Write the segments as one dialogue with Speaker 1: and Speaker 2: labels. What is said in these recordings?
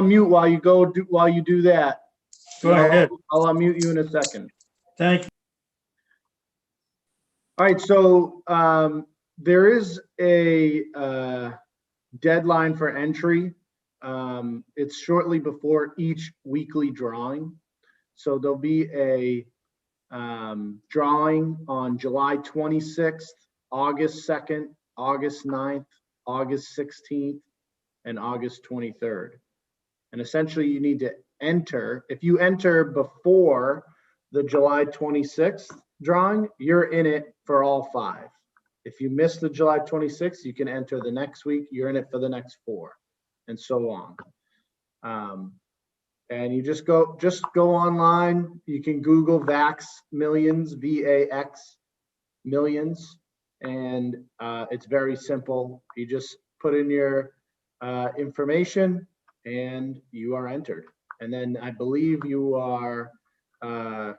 Speaker 1: unmute while you do that.
Speaker 2: Go ahead.
Speaker 1: I'll unmute you in a second.
Speaker 2: Thank you.
Speaker 1: All right, so there is a deadline for entry. It's shortly before each weekly drawing. So there'll be a drawing on July 26th, August 2nd, August 9th, August 16th, and August 23rd. And essentially you need to enter. If you enter before the July 26th drawing, you're in it for all 5. If you miss the July 26th, you can enter the next week. You're in it for the next 4, and so on. And you just go online. You can Google Vax Millions, VAX Millions, and it's very simple. You just put in your information, and you are entered. And then I believe you are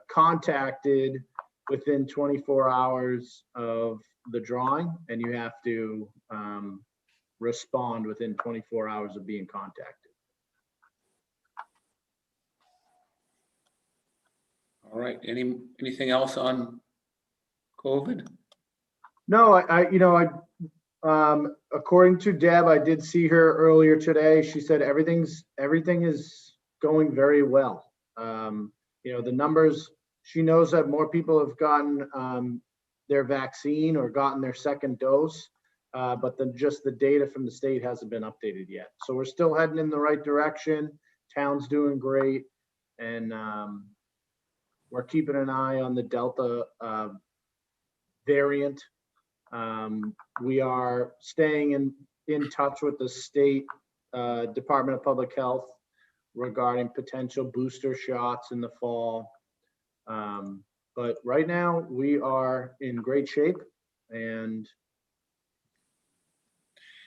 Speaker 1: contacted within 24 hours of the drawing, and you have to respond within 24 hours of being contacted.
Speaker 3: All right. Anything else on COVID?
Speaker 1: No, according to Deb, I did see her earlier today. She said everything is going very well. The numbers, she knows that more people have gotten their vaccine or gotten their second dose, but just the data from the state hasn't been updated yet. So we're still heading in the right direction. Town's doing great, and we're keeping an eye on the Delta variant. We are staying in touch with the state Department of Public Health regarding potential booster shots in the fall. But right now we are in great shape, and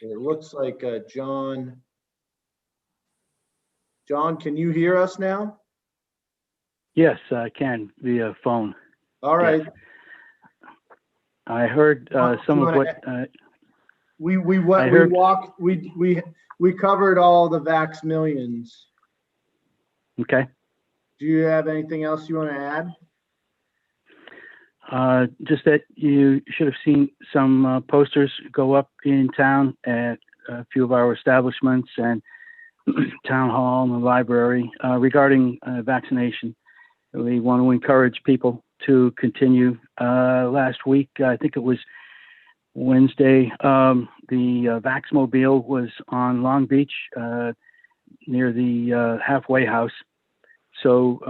Speaker 1: it looks like John, can you hear us now?
Speaker 4: Yes, I can via phone.
Speaker 1: All right.
Speaker 4: Yes. I heard some of what
Speaker 1: we covered all the Vax Millions.
Speaker 4: Okay.
Speaker 1: Do you have anything else you want to add?
Speaker 4: Just that you should have seen some posters go up in town at a few of our establishments and town hall and the library regarding vaccination. We want to encourage people to continue. Last week, I think it was Wednesday, the Vaxmobile was on Long Beach near the halfway house. So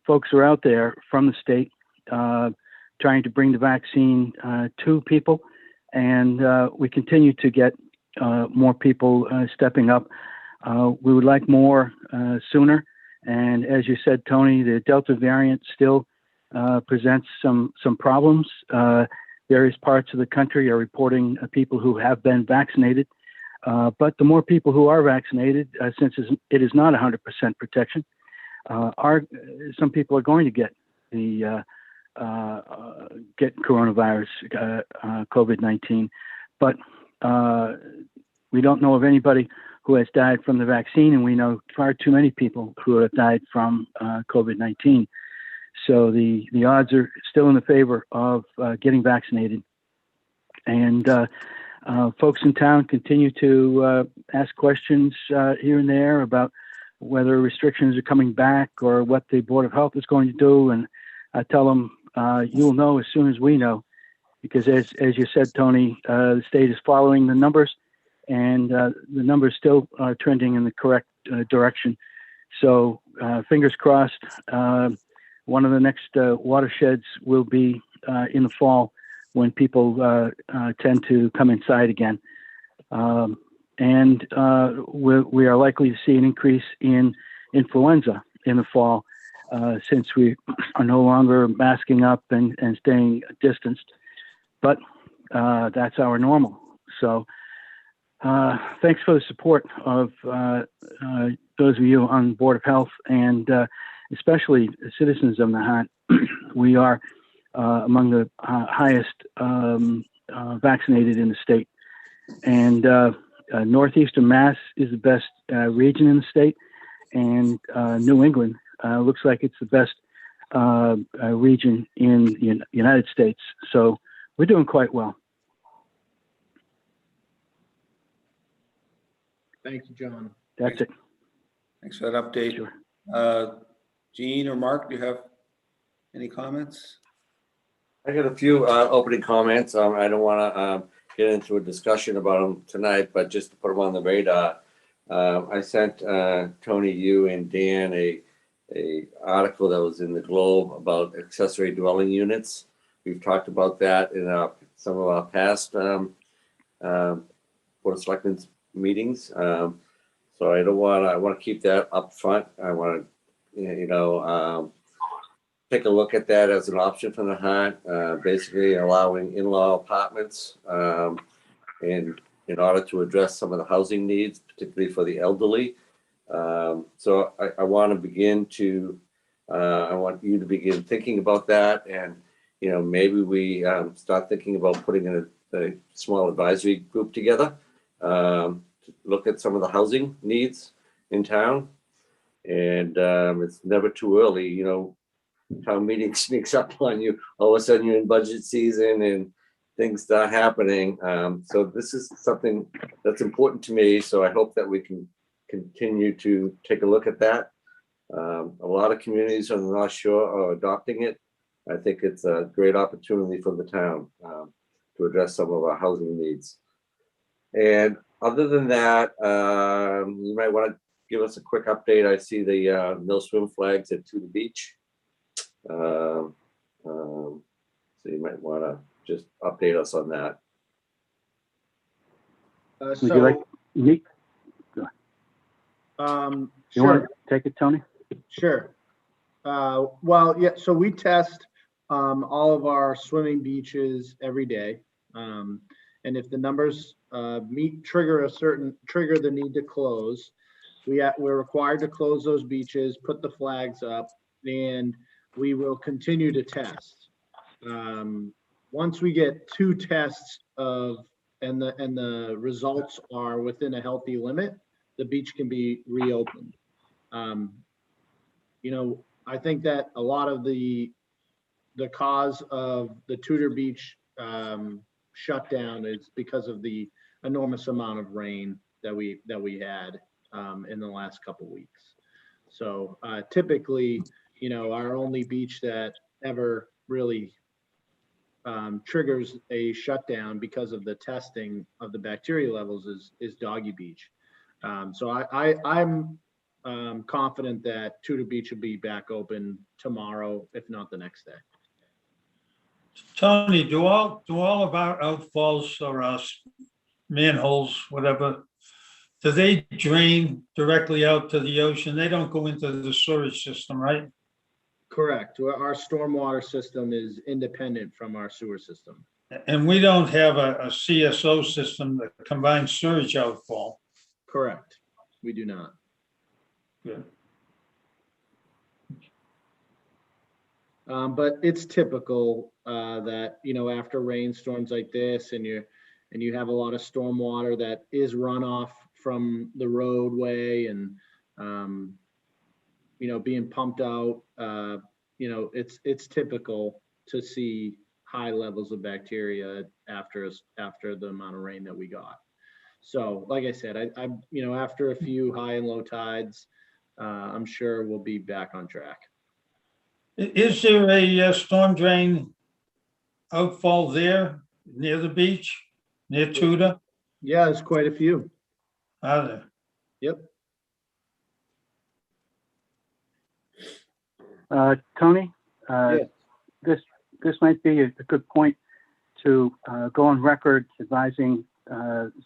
Speaker 4: folks are out there from the state trying to bring the vaccine to people, and we continue to get more people stepping up. We would like more sooner. And as you said, Tony, the Delta variant still presents some problems. Various parts of the country are reporting people who have been vaccinated. But the more people who are vaccinated, since it is not 100% protection, some people are going to get coronavirus, COVID-19. But we don't know of anybody who has died from the vaccine, and we know far too many people who have died from COVID-19. So the odds are still in the favor of getting vaccinated. And folks in town continue to ask questions here and there about whether restrictions are coming back or what the Board of Health is going to do. And I tell them, you'll know as soon as we know, because as you said, Tony, the state is following the numbers, and the numbers still are trending in the correct direction. So fingers crossed. One of the next watersheds will be in the fall, when people tend to come inside again. And we are likely to see an increase in influenza in the fall, since we are no longer masking up and staying distanced. But that's our normal. So thanks for the support of those of you on the Board of Health, and especially citizens of Nahant. We are among the highest vaccinated in the state. And Northeastern Mass is the best region in the state. and New England. Looks like it's the best region in the United States. So we're doing quite well.
Speaker 1: Thank you, John.
Speaker 4: That's it.
Speaker 3: Thanks for that update.
Speaker 4: Sure.
Speaker 3: Gene or Mark, do you have any comments?
Speaker 5: I got a few opening comments. I don't want to get into a discussion about them tonight, but just to put them on the radar, I sent Tony, you, and Dan a article that was in the Globe about accessory dwelling units. We've talked about that in some of our past Board of Selectmen's meetings. So I want to keep that up front. I want to, take a look at that as an option for Nahant, basically allowing in-law apartments in order to address some of the housing needs, particularly for the elderly. So I want to begin to, I want you to begin thinking about that, and maybe we start thinking about putting in a small advisory group together to look at some of the housing needs in town. And it's never too early, town meeting sneaks up on you. All of a sudden you're in budget season and things start happening. So this is something that's important to me. So I hope that we can continue to take a look at that. A lot of communities on the North Shore are adopting it. I think it's a great opportunity for the town to address some of our housing needs. And other than that, you might want to give us a quick update. I see the no swim flags at Tudor Beach. So you might want to just update us on that.
Speaker 4: Would you like me?
Speaker 1: Sure.
Speaker 4: You want to take it, Tony?
Speaker 1: Sure. Well, yeah, so we test all of our swimming beaches every day. And if the numbers trigger the need to close, we're required to close those beaches, put the flags up, and we will continue to test. Once we get 2 tests and the results are within a healthy limit, the beach can be reopened. I think that a lot of the cause of the Tudor Beach shutdown is because of the enormous amount of rain that we had in the last couple weeks. So typically, our only beach that ever really triggers a shutdown because of the testing of the bacteria levels is Doggy Beach. So I'm confident that Tudor Beach will be back open tomorrow, if not the next day.
Speaker 2: Tony, do all of our outfalls or manholes, whatever, do they drain directly out to the ocean? They don't go into the sewage system, right?
Speaker 1: Correct. Our stormwater system is independent from our sewer system.
Speaker 2: And we don't have a CSO system that combines sewage outfall.
Speaker 1: Correct. We do not.
Speaker 2: Good.
Speaker 1: But it's typical that, after rainstorms like this and you have a lot of stormwater that is runoff from the roadway and, being pumped out, it's typical to see high levels of bacteria after the amount of rain that we got. So like I said, I after a few high and low tides, I'm sure we'll be back on track.
Speaker 2: Is there a storm drain outfall there near the beach, near Tudor?
Speaker 1: Yeah, there's quite a few.
Speaker 2: Are there?
Speaker 1: Yep.
Speaker 4: Tony,
Speaker 1: Yes.
Speaker 4: this might be a good point to go on record advising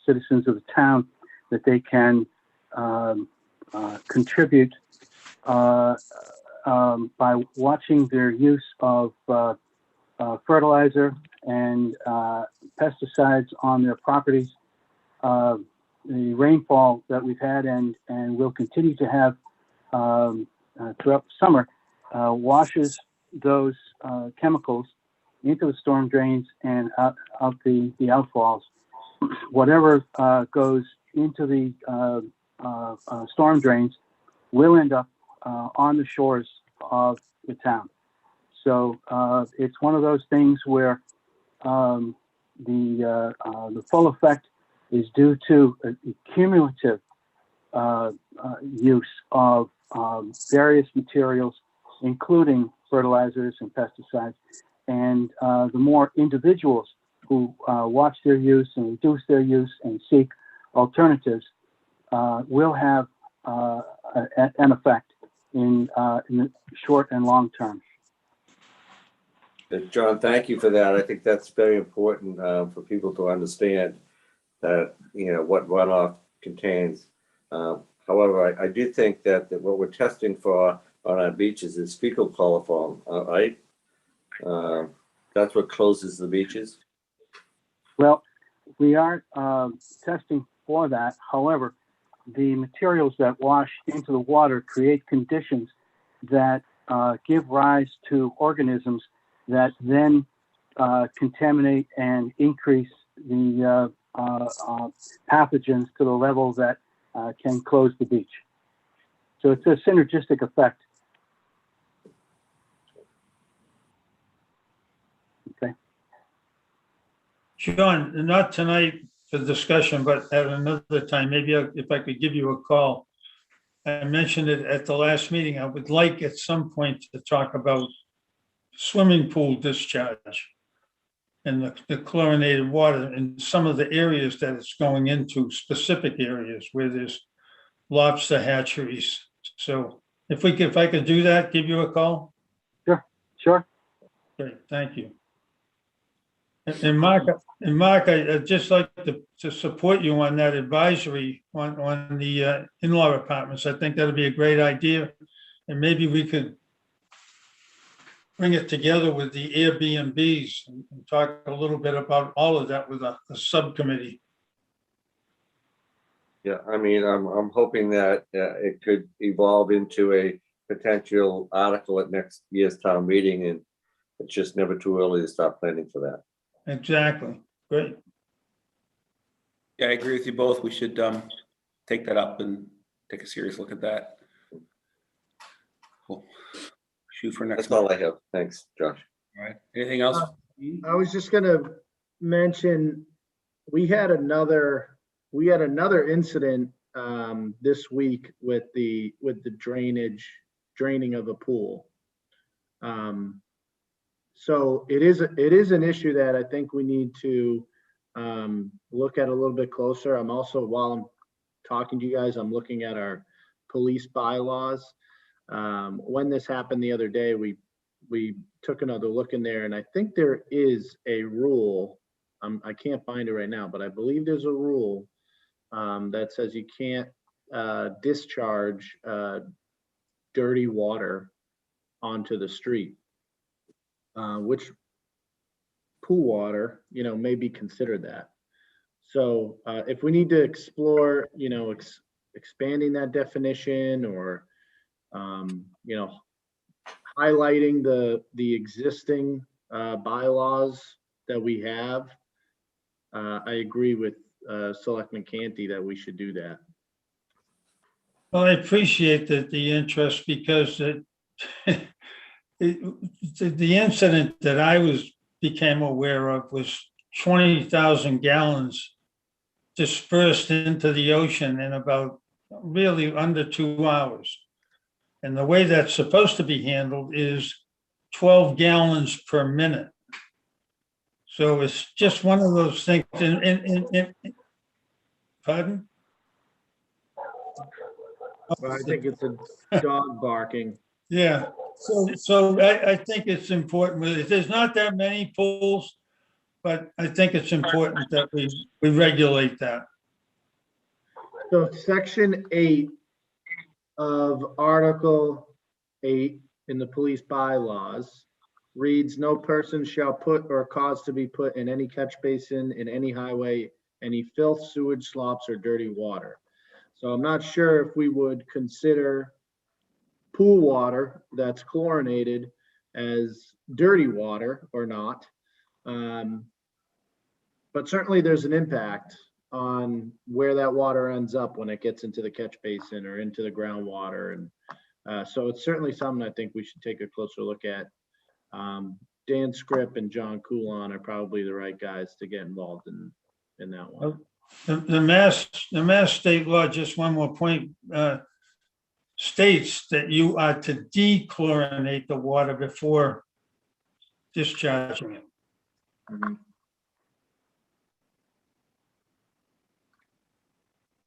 Speaker 4: citizens of the town that they can contribute by watching their use of fertilizer and pesticides on their properties. The rainfall that we've had and will continue to have throughout the summer washes those chemicals into the storm drains and out the outfalls. Whatever goes into the storm drains will end up on the shores of the town. So it's one of those things where the full effect is due to a cumulative use of various materials, including fertilizers and pesticides. And the more individuals who watch their use and reduce their use and seek alternatives will have an effect in the short and long term.
Speaker 5: John, thank you for that. I think that's very important for people to understand that, what runoff contains. However, I do think that what we're testing for on our beaches is fecal coliform, right? That's what closes the beaches.
Speaker 4: Well, we are testing for that. However, the materials that wash into the water create conditions that give rise to organisms that then contaminate and increase the pathogens to the level that can close the beach. So it's a synergistic effect. Okay.
Speaker 2: Sean, not tonight for discussion, but at another time, maybe if I could give you a call. I mentioned it at the last meeting. I would like at some point to talk about swimming pool discharge and the chlorinated water in some of the areas that it's going into, specific areas where there's lobster hatcheries. So if I could do that, give you a call.
Speaker 4: Sure.
Speaker 2: Great, thank you. And Mark, I'd just like to support you on that advisory on the in-law apartments. I think that'd be a great idea. And maybe we could bring it together with the Airbnbs and talk a little bit about all of that with a subcommittee.
Speaker 5: Yeah, I mean, I'm hoping that it could evolve into a potential article at next year's town meeting, and it's just never too early to start planning for that.
Speaker 2: Exactly, great.
Speaker 3: Yeah, I agree with you both. We should take that up and take a serious look at that. Cool. Shoot for next
Speaker 5: That's all
Speaker 3: month.
Speaker 5: I have. Thanks, Josh.
Speaker 3: All right. Anything else?
Speaker 1: I was just gonna mention, we had another incident this week with the draining of a pool. So it is an issue that I think we need to look at a little bit closer. I'm also, while I'm talking to you guys, I'm looking at our police bylaws. When this happened the other day, we took another look in there, and I think there is a rule. I can't find it right now, but I believe there's a rule that says you can't discharge dirty water onto the street, which pool water, may be considered that. So if we need to explore, expanding that definition, or highlighting the existing bylaws that we have, I agree with Selectman Canty that we should do that.
Speaker 2: Well, I appreciate the interest, because the incident that I became aware of was 20,000 gallons dispersed into the ocean in about really under 2 hours. And the way that's supposed to be handled is 12 gallons per minute. So it's just one of those things. Pardon?
Speaker 1: But I think it's a dog barking.
Speaker 2: Yeah, so I think it's important. There's not that many pools, but I think it's important that we regulate that.
Speaker 1: So Section 8 of Article 8 in the police bylaws reads, "No person shall put or cause to be put in any catch basin, in any highway, any filth, sewage, slops, or dirty water." So I'm not sure if we would consider pool water that's chlorinated as dirty water or not. But certainly there's an impact on where that water ends up when it gets into the catch basin or into the groundwater. And so it's certainly something I think we should take a closer look at. Dan Scripp and John Coulon are probably the right guys to get involved in that one.
Speaker 2: The Mass state law, just one more point, states that you are to dechlorinate the water before discharging it.
Speaker 1: Mhm.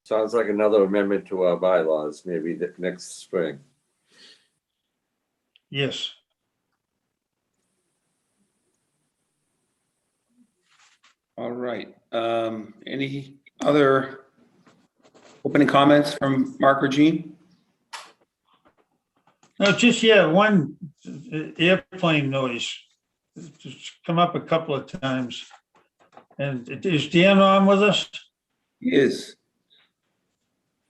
Speaker 5: Sounds like another amendment to our bylaws, maybe the next spring.
Speaker 2: Yes.
Speaker 3: All right. Any other opening comments from Mark or Jean?
Speaker 2: No, just, yeah, one airplane noise. It's come up a couple of times. And is Dan on with us?
Speaker 3: He is.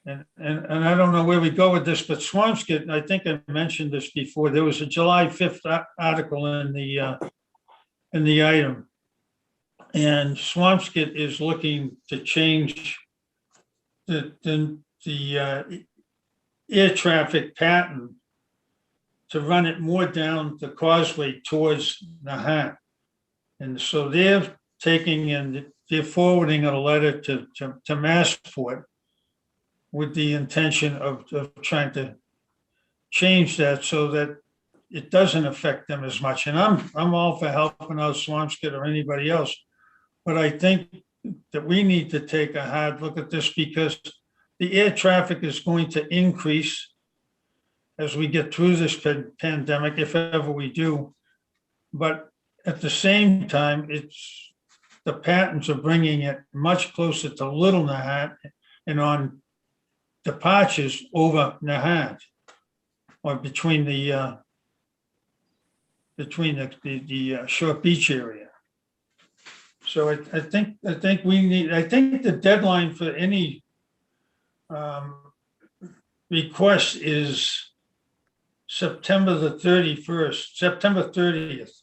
Speaker 2: And I don't know where we go with this, but Swampscott, I think I mentioned this before, there was a July 5th article in the item. And Swampscott is looking to change the air traffic pattern to run it more down the causeway towards Nahant. And so they're taking and they're forwarding a letter to Massport with the intention of trying to change that so that it doesn't affect them as much. And I'm all for helping out Swampscott or anybody else. But I think that we need to take a hard look at this because the air traffic is going to increase as we get through this pandemic, if ever we do. But at the same time, the patterns are bringing it much closer to Little Nahant and on departures over Nahant or between the Short Beach area. So I think the deadline for any request is September the 31st, September 30th.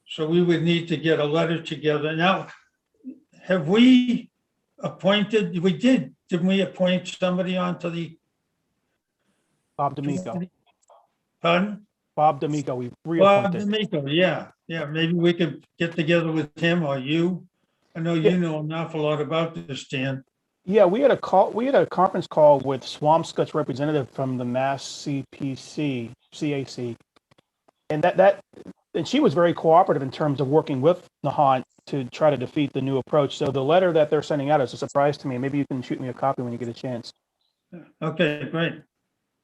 Speaker 2: So we would need to get a letter together. Now, have we appointed, didn't we appoint somebody onto the?
Speaker 6: Bob D'Amico.
Speaker 2: Pardon?
Speaker 6: Bob D'Amico, we
Speaker 2: Bob
Speaker 6: reappointed.
Speaker 2: D'Amico, yeah, maybe we could get together with him or you. I know you know an awful lot about this, Dan.
Speaker 6: Yeah, we had a conference call with Swampscott's representative from the Mass CAC, and she was very cooperative in terms of working with Nahant to try to defeat the new approach. So the letter that they're sending out is a surprise to me. Maybe you can shoot me a copy when you get a chance.
Speaker 2: Okay, great.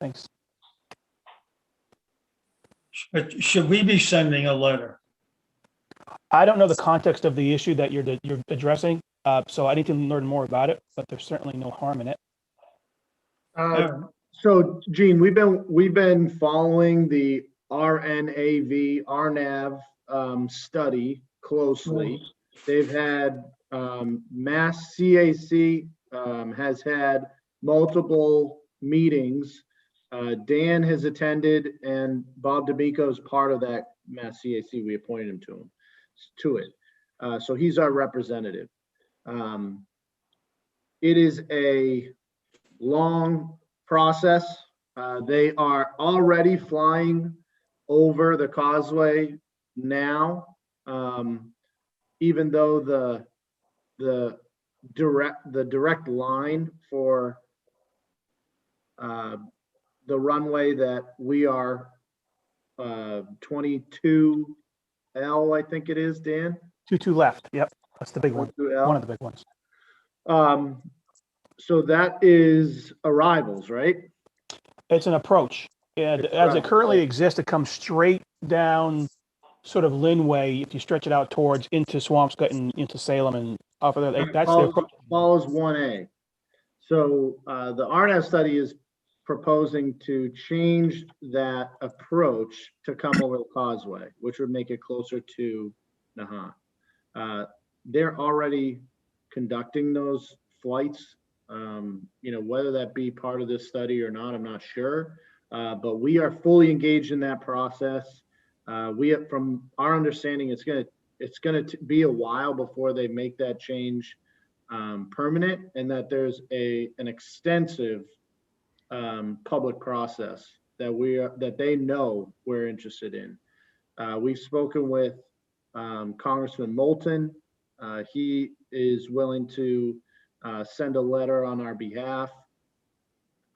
Speaker 6: Thanks.
Speaker 2: But should we be sending a letter?
Speaker 6: I don't know the context of the issue that you're addressing, so I need to learn more about it. But there's certainly no harm in it.
Speaker 1: So Gene, we've been following the RNAV study closely. They've had Mass CAC has had multiple meetings. Dan has attended, and Bob D'Amico is part of that Mass CAC. We appointed him to it. So he's our representative. It is a long process. They are already flying over the causeway now, even though the direct line for the runway that we are 22L, I think it is, Dan.
Speaker 6: 22 left. Yep, that's the big one.
Speaker 1: 22L.
Speaker 6: One of the big ones.
Speaker 1: So that is arrivals, right?
Speaker 6: It's an approach. And as it currently exists, it comes straight down sort of Linway if you stretch it out towards into Swampscott and into Salem and off of there. That's the approach.
Speaker 1: Follows 1A. So the RNAV study is proposing to change that approach to come over the causeway, which would make it closer to Nahan. They're already conducting those flights. Whether that be part of this study or not, I'm not sure. But we are fully engaged in that process. From our understanding, it's going to be a while before they make that change permanent, and that there's an extensive public process that they know we're interested in. We've spoken with Congressman Moulton. He is willing to send a letter on our behalf.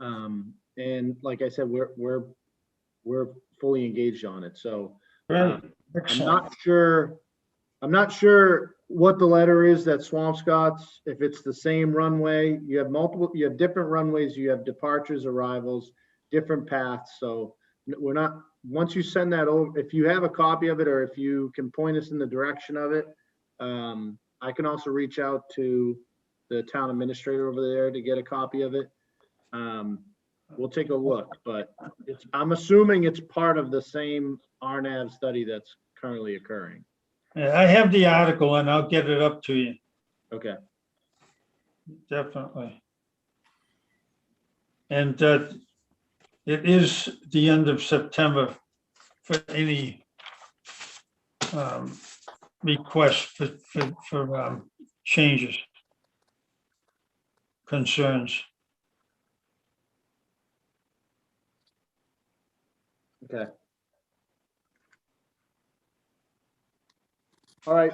Speaker 1: And like I said, we're fully engaged on it. So
Speaker 2: Great,
Speaker 1: I'm
Speaker 2: excellent.
Speaker 1: not sure what the letter is that Swampscott's, if it's the same runway. You have different runways, you have departures, arrivals, different paths. So once you send that over, if you have a copy of it, or if you can point us in the direction of it, I can also reach out to the town administrator over there to get a copy of it. We'll take a look, but I'm assuming it's part of the same RNAV study that's currently occurring.
Speaker 2: Yeah, I have the article and I'll get it up to you,
Speaker 1: Okay.
Speaker 2: definitely. And it is the end of September for any request for changes, concerns.
Speaker 1: Okay. All right.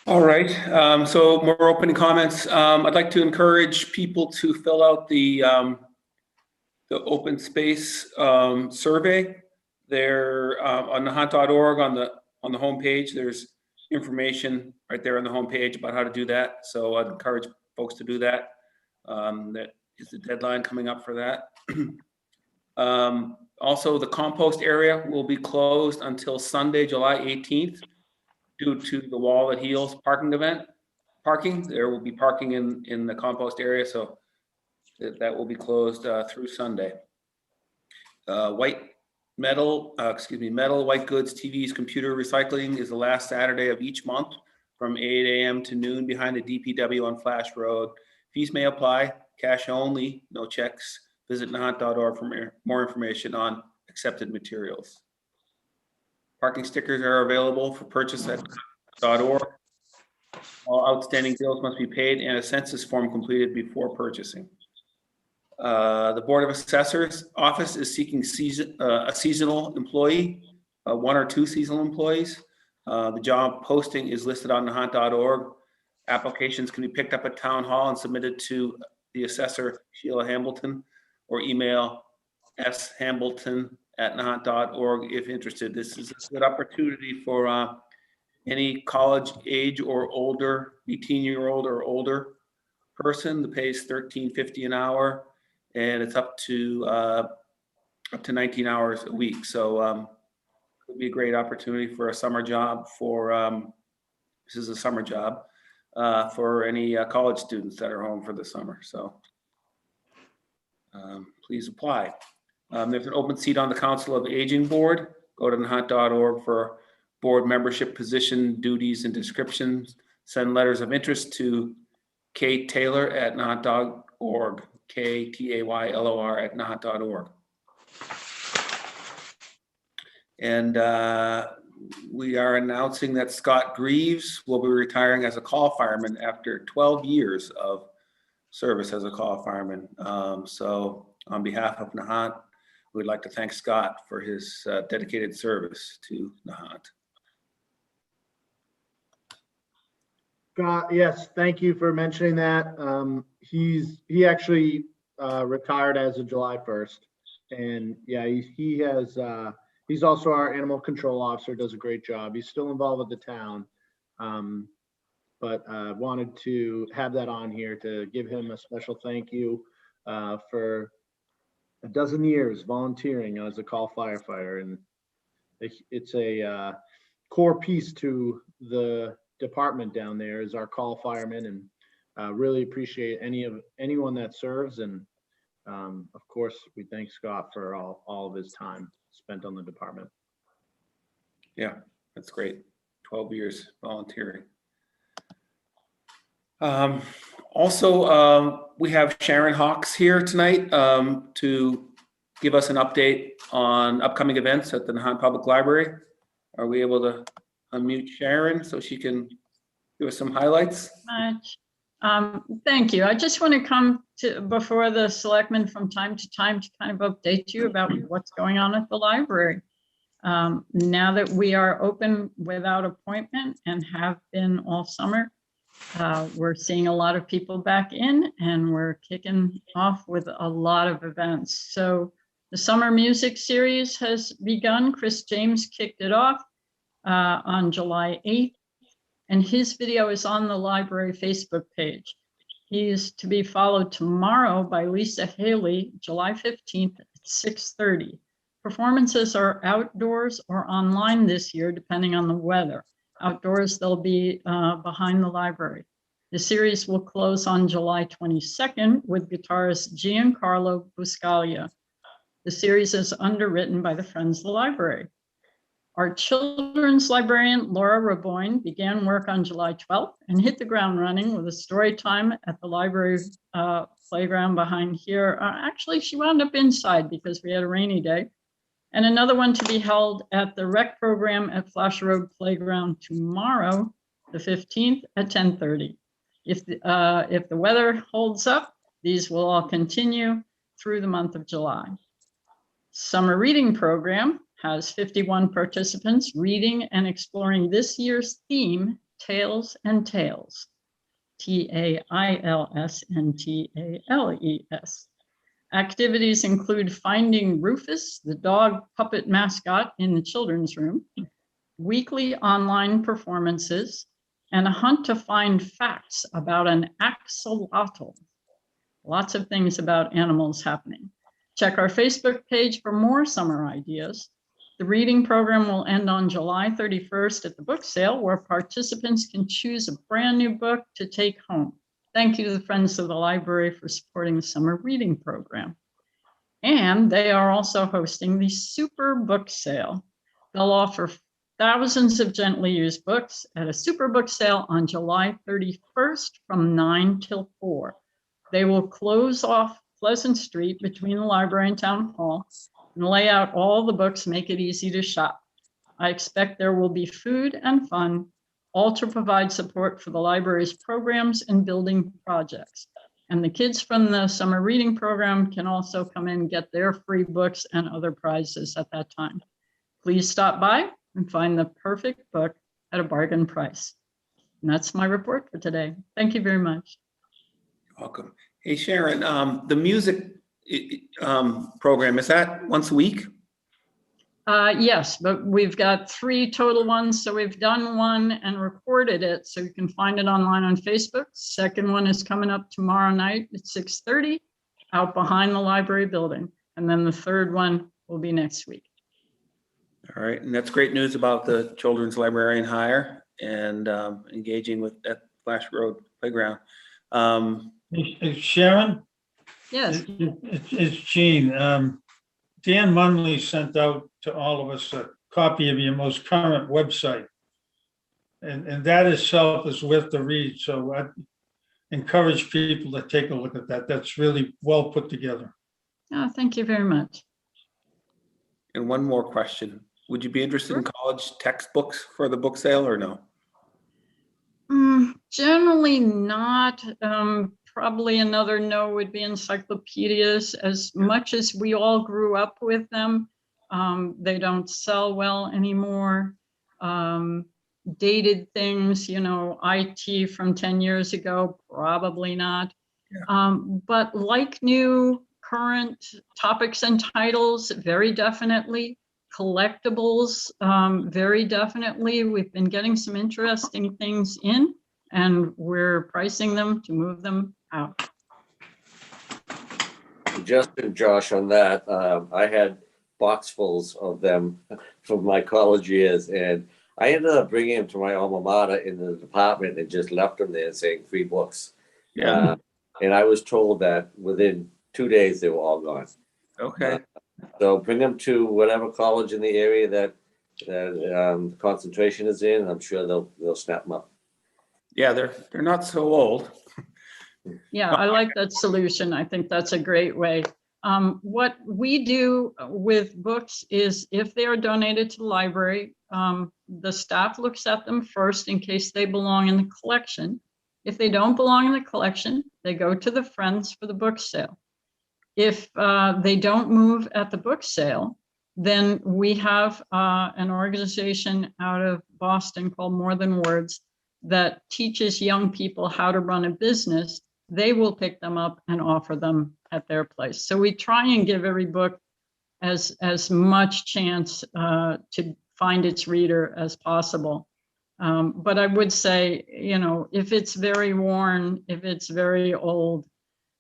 Speaker 3: All right, so more opening comments. I'd like to encourage people to fill out the open space survey. There on nahant.org on the homepage. There's information right there on the homepage about how to do that. So I'd encourage folks to do that. That is the deadline coming up for that. Also, the compost area will be closed until Sunday, July 18th, due to the Wall That Heals parking event. There will be parking in the compost area, so that will be closed through Sunday. Metal, white goods, TVs, computer recycling is the last Saturday of each month from 8 a.m. to noon behind the DPW on Flash Road. Fees may apply, cash only, no checks. Visit nahant.org for more information on accepted materials. Parking stickers are available for purchase at nahant.org. All outstanding bills must be paid and a census form completed before purchasing. The Board of Assessors office is seeking a seasonal employee, 1 or 2 seasonal employees. The job posting is listed on nahant.org. Applications can be picked up at Town Hall and submitted to the assessor, Sheila Hamilton, or email shambleton@nahant.org if interested. This is a good opportunity for any college age or older, 18-year-old or older person. The pay is $13.50 an hour, and it's up to 19 hours a week. So it would be a great opportunity for a summer job this is a summer job for any college students that are home for the summer. So please apply. There's an open seat on the Council of Aging Board. Go to nahant.org for board membership position, duties, and descriptions. Send letters of interest to Kate Taylor at nahant.org, KTAYLOR at nahant.org. And we are announcing that Scott Greaves will be retiring as a call fireman after 12 years of service as a call fireman. So on behalf of Nahant, we'd like to thank Scott for his dedicated service to Nahant.
Speaker 1: Scott, yes, thank you for mentioning that. He actually retired as of July 1st, and yeah, he's also our animal control officer. Does a great job. He's still involved with the town, but wanted to have that on here to give him a special thank you for a dozen years volunteering as a call firefighter, and it's a core piece to the department down there is our call firemen, and really appreciate anyone that serves, and of course we thank Scott for all of his time spent on the department.
Speaker 3: Yeah, that's great. 12 years volunteering. Also, we have Sharon Hawks here tonight to give us an update on upcoming events at the Nahant Public Library. Are we able to unmute Sharon so she can Give us some highlights.
Speaker 7: Much. Thank you. I just want to come to before the selectmen from time to time to kind of update you about what's going on at the library. Now that we are open without appointment and have been all summer, we're seeing a lot of people back in, and we're kicking off with a lot of events. So the summer music series has begun. Chris James kicked it off on July 8th. And his video is on the library Facebook page. He is to be followed tomorrow by Lisa Haley, July 15th at 6:30. Performances are outdoors or online this year, depending on the weather. Outdoors, they'll be behind the library. The series will close on July 22nd with guitarist Giancarlo Buscaglia. The series is underwritten by the Friends of the Library. Our children's librarian, Laura Raboyne, began work on July 12th and hit the ground running with a story time at the library playground behind here. Actually, she wound up inside because we had a rainy day. And another one to be held at the rec program at Flash Road Playground tomorrow, the 15th at 10:30. If the weather holds up, these will all continue through the month of July. Summer reading program has 51 participants reading and exploring this year's theme, Tales and Tales, Tails and Tales. Activities include finding Rufus, the dog puppet mascot, in the children's room, weekly online performances, and a hunt to find facts about an axolotl. Lots of things about animals happening. Check our Facebook page for more summer ideas. The reading program will end on July 31st at the book sale, where participants can choose a brand new book to take home. Thank you to the Friends of the Library for supporting the summer reading program. And they are also hosting the Super Book Sale. They'll offer thousands of gently used books at a super book sale on July 31st from 9 till 4. They will close off Pleasant Street between the library and Town Hall and lay out all the books, make it easy to shop. I expect there will be food and fun, all to provide support for the library's programs and building projects. And the kids from the summer reading program can also come in and get their free books and other prizes at that time. Please stop by and find the perfect book at a bargain price. And that's my report for today. Thank you very much.
Speaker 3: Welcome. Hey, Sharon, the music program, is that once a week?
Speaker 7: Yes, but we've got 3 total ones. So we've done one and recorded it, so you can find it online on Facebook. Second one is coming up tomorrow night at 6:30 out behind the library building. And then the third one will be next week.
Speaker 3: All right, and that's great news about the children's librarian hire and engaging with that Flash Road Playground.
Speaker 2: Sharon?
Speaker 7: Yes.
Speaker 2: It's Gene. Dan Munley sent out to all of us a copy of your most current website. And that itself is worth the read. So I encourage people to take a look at that. That's really well put together.
Speaker 7: Oh, thank you very much.
Speaker 3: And one more question. Would you be interested in college textbooks for the book sale or no?
Speaker 7: Generally not. Probably another no would be encyclopedias. As much as we all grew up with them, they don't sell well anymore. Dated things, you know, IT from 10 years ago, probably not. Yeah. But like new current topics and titles, very definitely. Collectibles, very definitely. We've been getting some interesting things in, and we're pricing them to move them out.
Speaker 5: Justin, Josh, on that, I had boxfuls of them from my college years, and I ended up bringing them to my alma mater in the department and just left them there saying free books. Yeah. And I was told that within 2 days they were all gone.
Speaker 3: Okay.
Speaker 5: So bring them to whatever college in the area that concentration is in, and I'm sure they'll snap them up.
Speaker 3: Yeah, they're not so old.
Speaker 7: Yeah, I like that solution. I think that's a great way. What we do with books is if they are donated to the library, the staff looks at them first in case they belong in the collection. If they don't belong in the collection, they go to the Friends for the book sale. If they don't move at the book sale, then we have an organization out of Boston called More Than Words that teaches young people how to run a business. They will pick them up and offer them at their place. So we try and give every book as much chance to find its reader as possible. But I would say, you know, if it's very worn, if it's very old,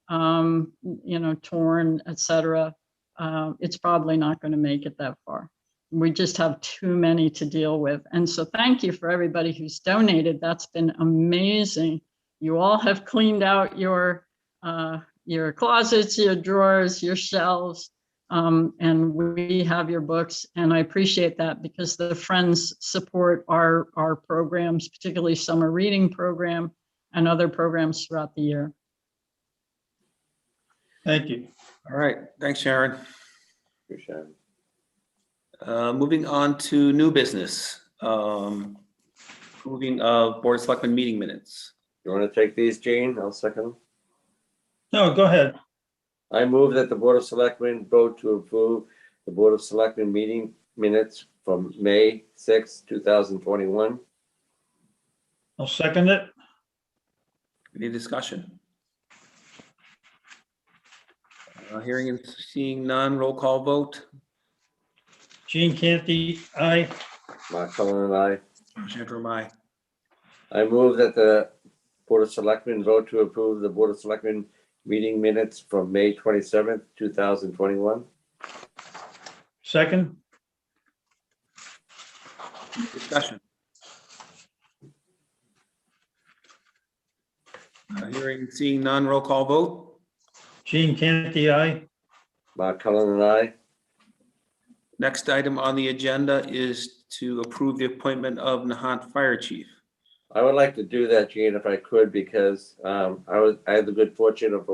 Speaker 7: you know, torn, etc., it's probably not going to make it that far. We just have too many to deal with. And so thank you for everybody who's donated. That's been amazing. You all have cleaned out your closets, your drawers, your shelves, and we have your books. And I appreciate that because the Friends support our programs, particularly summer reading program and other programs throughout the year.
Speaker 2: Thank you.
Speaker 3: All right, thanks, Sharon.
Speaker 5: Appreciate it.
Speaker 3: Moving on to new business. Moving Board of Selectmen meeting minutes.
Speaker 5: You want to take these, Gene? I'll second them.
Speaker 2: No, go ahead.
Speaker 5: I move that the Board of Selectmen vote to approve the Board of Selectmen meeting minutes from May 6, 2021.
Speaker 2: I'll second it.
Speaker 3: Any discussion? Hearing and seeing none, roll call vote.
Speaker 2: Gene Canty, aye.
Speaker 5: Mark Cullen and I.
Speaker 3: Sandra, aye.
Speaker 5: I move that the Board of Selectmen vote to approve the Board of Selectmen meeting minutes from May 27th, 2021.
Speaker 2: Second,
Speaker 3: Discussion. Hearing and seeing none, roll call vote.
Speaker 2: Gene Canty, aye.
Speaker 5: Mark Cullen and I.
Speaker 3: Next item on the agenda is to approve the appointment of Nahant Fire Chief.
Speaker 5: I would like to do that, Gene, if I could, because I had the good fortune of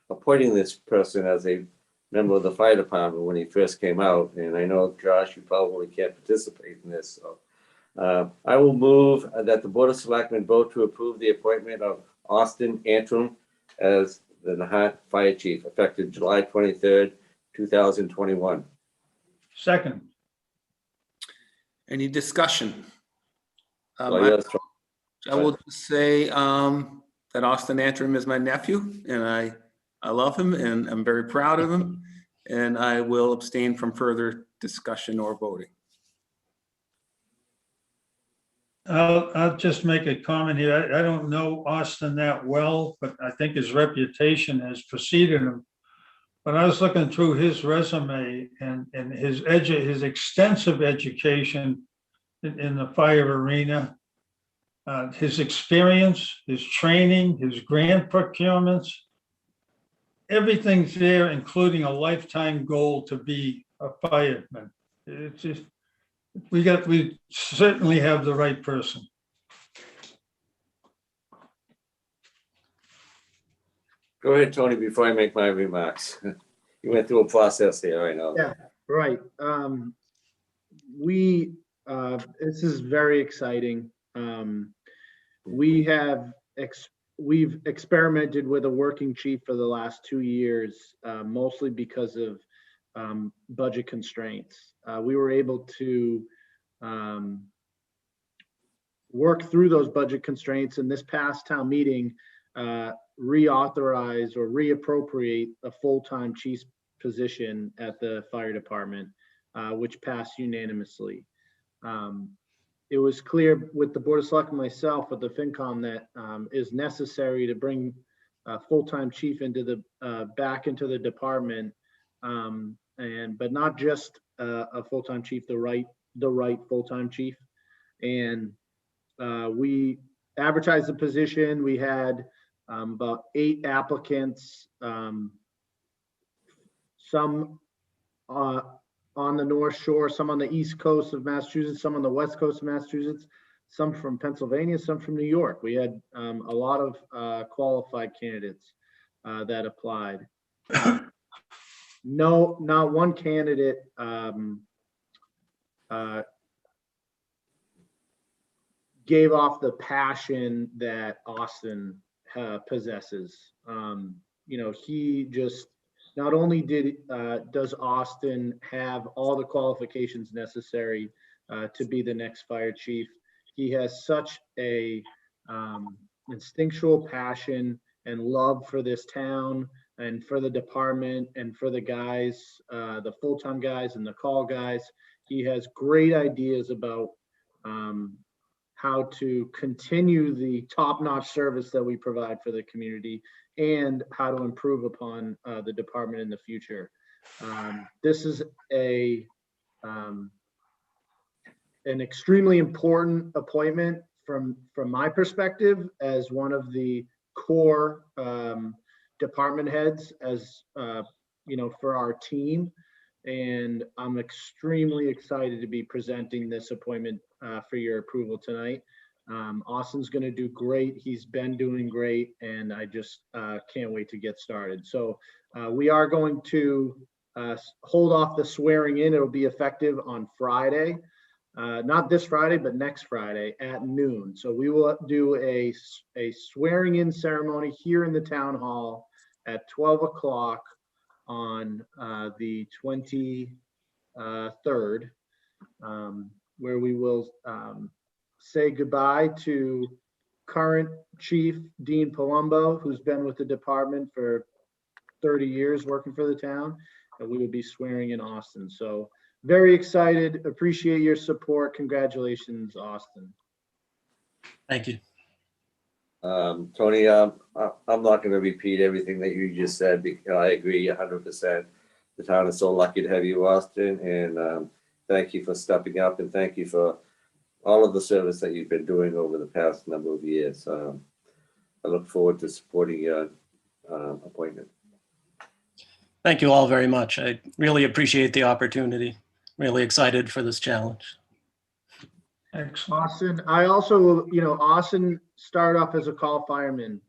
Speaker 5: appointing this person as a member of the fire department when he first came out. And I know, Josh, you probably can't participate in this. So I will move that the Board of Selectmen vote to approve the appointment of Austin Antrim as the Nahant Fire Chief, effective July 23rd, 2021.
Speaker 2: Second,
Speaker 3: Any discussion?
Speaker 5: Well, yes,
Speaker 3: I will just say that Austin Antrim is my nephew, and I love him, and I'm very proud of him, and I will abstain from further discussion or voting.
Speaker 2: I'll just make a comment here. I don't know Austin that well, but I think his reputation has preceded him. But I was looking through his resume and his extensive education in the fire arena, his experience, his training, his grant procurements, everything's there, including a lifetime goal to be a fireman. It's just, we certainly have the right person.
Speaker 5: Go ahead, Tony, before I make my remarks. You went through a process here, I know.
Speaker 1: Yeah, right. This is very exciting. We've experimented with a working chief for the last 2 years, mostly because of budget constraints. We were able to work through those budget constraints, and this past town meeting reauthorize or reappropriate a full-time chief position at the fire department, which passed unanimously. It was clear with the Board of Selectmen, myself, with the FinCom, that is necessary to bring a full-time chief into the back into the department, but not just a full-time chief, the right full-time chief. And we advertised the position. We had about 8 applicants, some on the North Shore, some on the East Coast of Massachusetts, some on the West Coast of Massachusetts, some from Pennsylvania, some from New York. We had a lot of qualified candidates that applied. no, not one candidate gave off the passion that Austin possesses. He just not only does Austin have all the qualifications necessary to be the next fire chief, he has such a instinctual passion and love for this town and for the department and for the guys, the full-time guys and the call guys. He has great ideas about how to continue the top-notch service that we provide for the community and how to improve upon the department in the future. This is an extremely important appointment from my perspective as one of the core department heads, as for our team. And I'm extremely excited to be presenting this appointment for your approval tonight. Austin's going to do great. He's been doing great, and I just can't wait to get started. So we are going to hold off the swearing in. It'll be effective on Friday, not this Friday, but next Friday at noon. So we will do a swearing in ceremony here in the town hall at 12 o'clock on the 23rd, where we will say goodbye to current Chief Dean Palumbo, who's been with the department for 30 years working for the town, and we will be swearing in Austin. So very excited, appreciate your support. Congratulations, Austin.
Speaker 8: Thank you.
Speaker 5: Tony, I'm not going to repeat everything that you just said because I agree 100%. The town is so lucky to have you, Austin, and thank you for stepping up and thank you for all of the service that you've been doing over the past number of years. I look forward to supporting your appointment.
Speaker 8: Thank you all very much. I really appreciate the opportunity. Really excited for this challenge.
Speaker 2: Excellent.
Speaker 1: Austin, I also, Austin started off as a call fireman,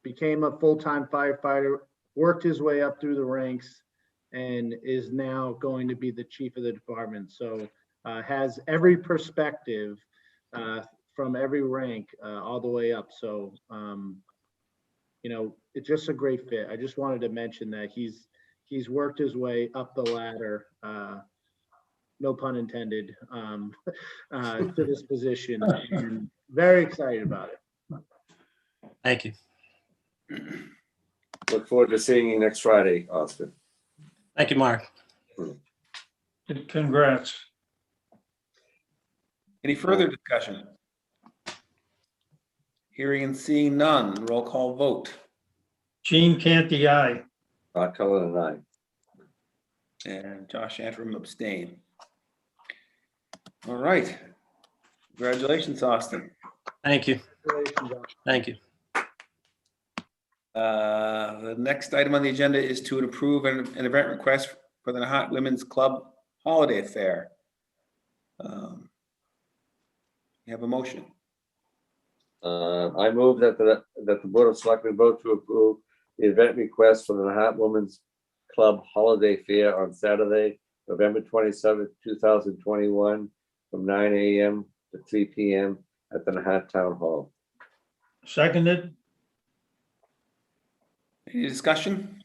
Speaker 1: became a full-time firefighter, worked his way up through the ranks, and is now going to be the chief of the department. So has every perspective from every rank all the way up. So, it's just a great fit. I just wanted to mention that he's worked his way up the ladder, no pun intended, to this position, and very excited about it.
Speaker 8: Thank you.
Speaker 5: Look forward to seeing you next Friday, Austin.
Speaker 8: Thank you, Mark.
Speaker 2: Congrats.
Speaker 3: Any further discussion? Hearing and seeing none, roll call vote.
Speaker 2: Gene Canty, aye.
Speaker 5: Rod Cullen and I.
Speaker 3: And Josh Antrim abstain. All right. Congratulations, Austin.
Speaker 8: Thank you.
Speaker 1: Congratulations, Austin.
Speaker 8: Thank you.
Speaker 3: The next item on the agenda is to approve an event request for the Nahant Women's Club Holiday Fair. You have a motion.
Speaker 5: I move that the Board of Selectmen vote to approve the event request for the Nahant Women's Club Holiday Fair on Saturday, November 27th, 2021, from 9 a.m. to 3 p.m. at the Nahant Town Hall.
Speaker 2: Seconded.
Speaker 3: Any discussion?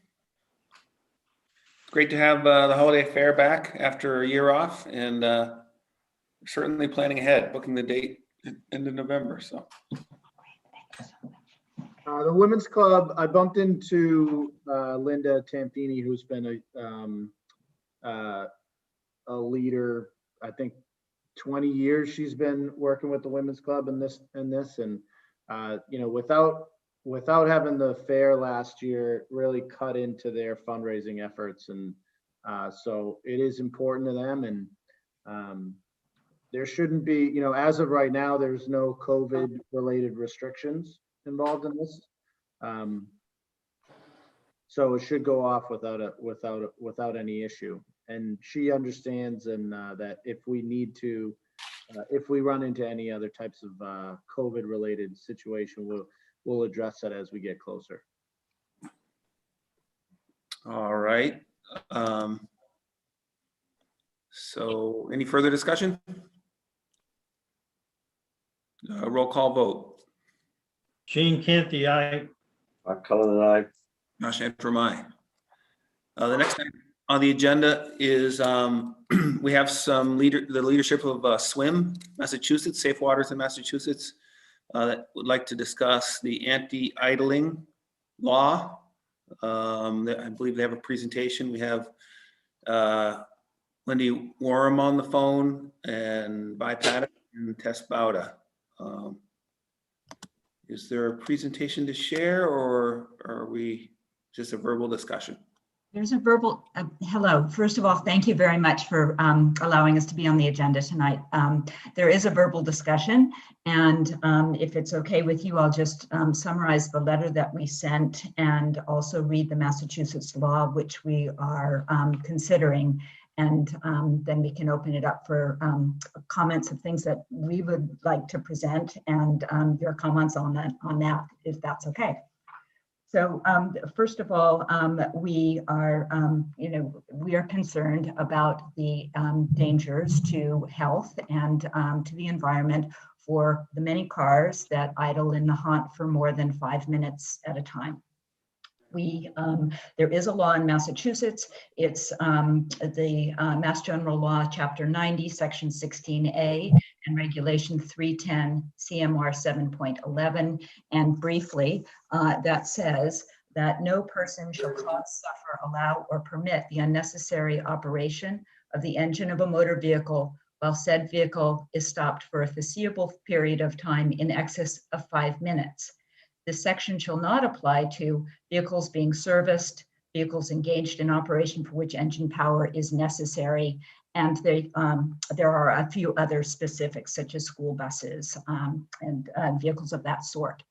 Speaker 3: Great to have the holiday fair back after a year off, and certainly planning ahead, booking the date end of November. So
Speaker 1: The women's club, I bumped into Linda Tampini, who's been a leader. I think 20 years she's been working with the women's club in this, and without having the fair last year, really cut into their fundraising efforts, and so it is important to them. And there shouldn't be, as of right now, there's no COVID related restrictions involved in this. So it should go off without any issue. And she understands, and that if we need to, if we run into any other types of COVID related situation, we'll address that as we get closer.
Speaker 3: All right. So any further discussion? Roll call vote.
Speaker 2: Gene Canty, aye.
Speaker 5: Cullen and I.
Speaker 3: Josh Antrim, aye. The next item on the agenda is we have the leadership of SWIM, Massachusetts, Safe Waters in Massachusetts, that would like to discuss the anti-idling law. I believe they have a presentation. We have Wendy Warham on the phone and Vi Paddock and Tess Bauda. Is there a presentation to share, or are we just a verbal discussion?
Speaker 9: There's a verbal, hello. First of all, thank you very much for allowing us to be on the agenda tonight. There is a verbal discussion, and if it's okay with you, I'll just summarize the letter that we sent and also read the Massachusetts law, which we are considering. And then we can open it up for comments of things that we would like to present, and your comments on that, if that's okay. So first of all, we are concerned about the dangers to health and to the environment for the many cars that idle in Nahant for more than 5 minutes at a time. There is a law in Massachusetts. It's the Mass General Law, Chapter 90, Section 16A, and Regulation 310, CMR 7.11. And briefly, that says that no person shall cause, suffer, allow, or permit the unnecessary operation of the engine of a motor vehicle while said vehicle is stopped for a foreseeable period of time in excess of 5 minutes. This section shall not apply to vehicles being serviced, vehicles engaged in operation for which engine power is necessary, and there are a few other specifics such as school buses and vehicles of that sort.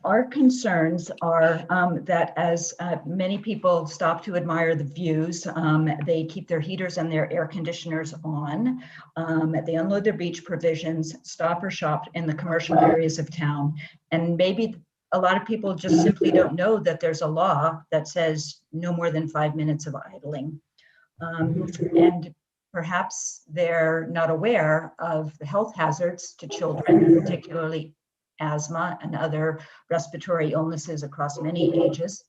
Speaker 9: Our concerns are that as many people stop to admire the views, they keep their heaters and their air conditioners on, they unload their beach provisions, stop or shop in the commercial areas of town, and maybe a lot of people just simply don't know that there's a law that says no more than 5 minutes of idling. And perhaps they're not aware of the health hazards to children, particularly asthma and other respiratory illnesses across many ages,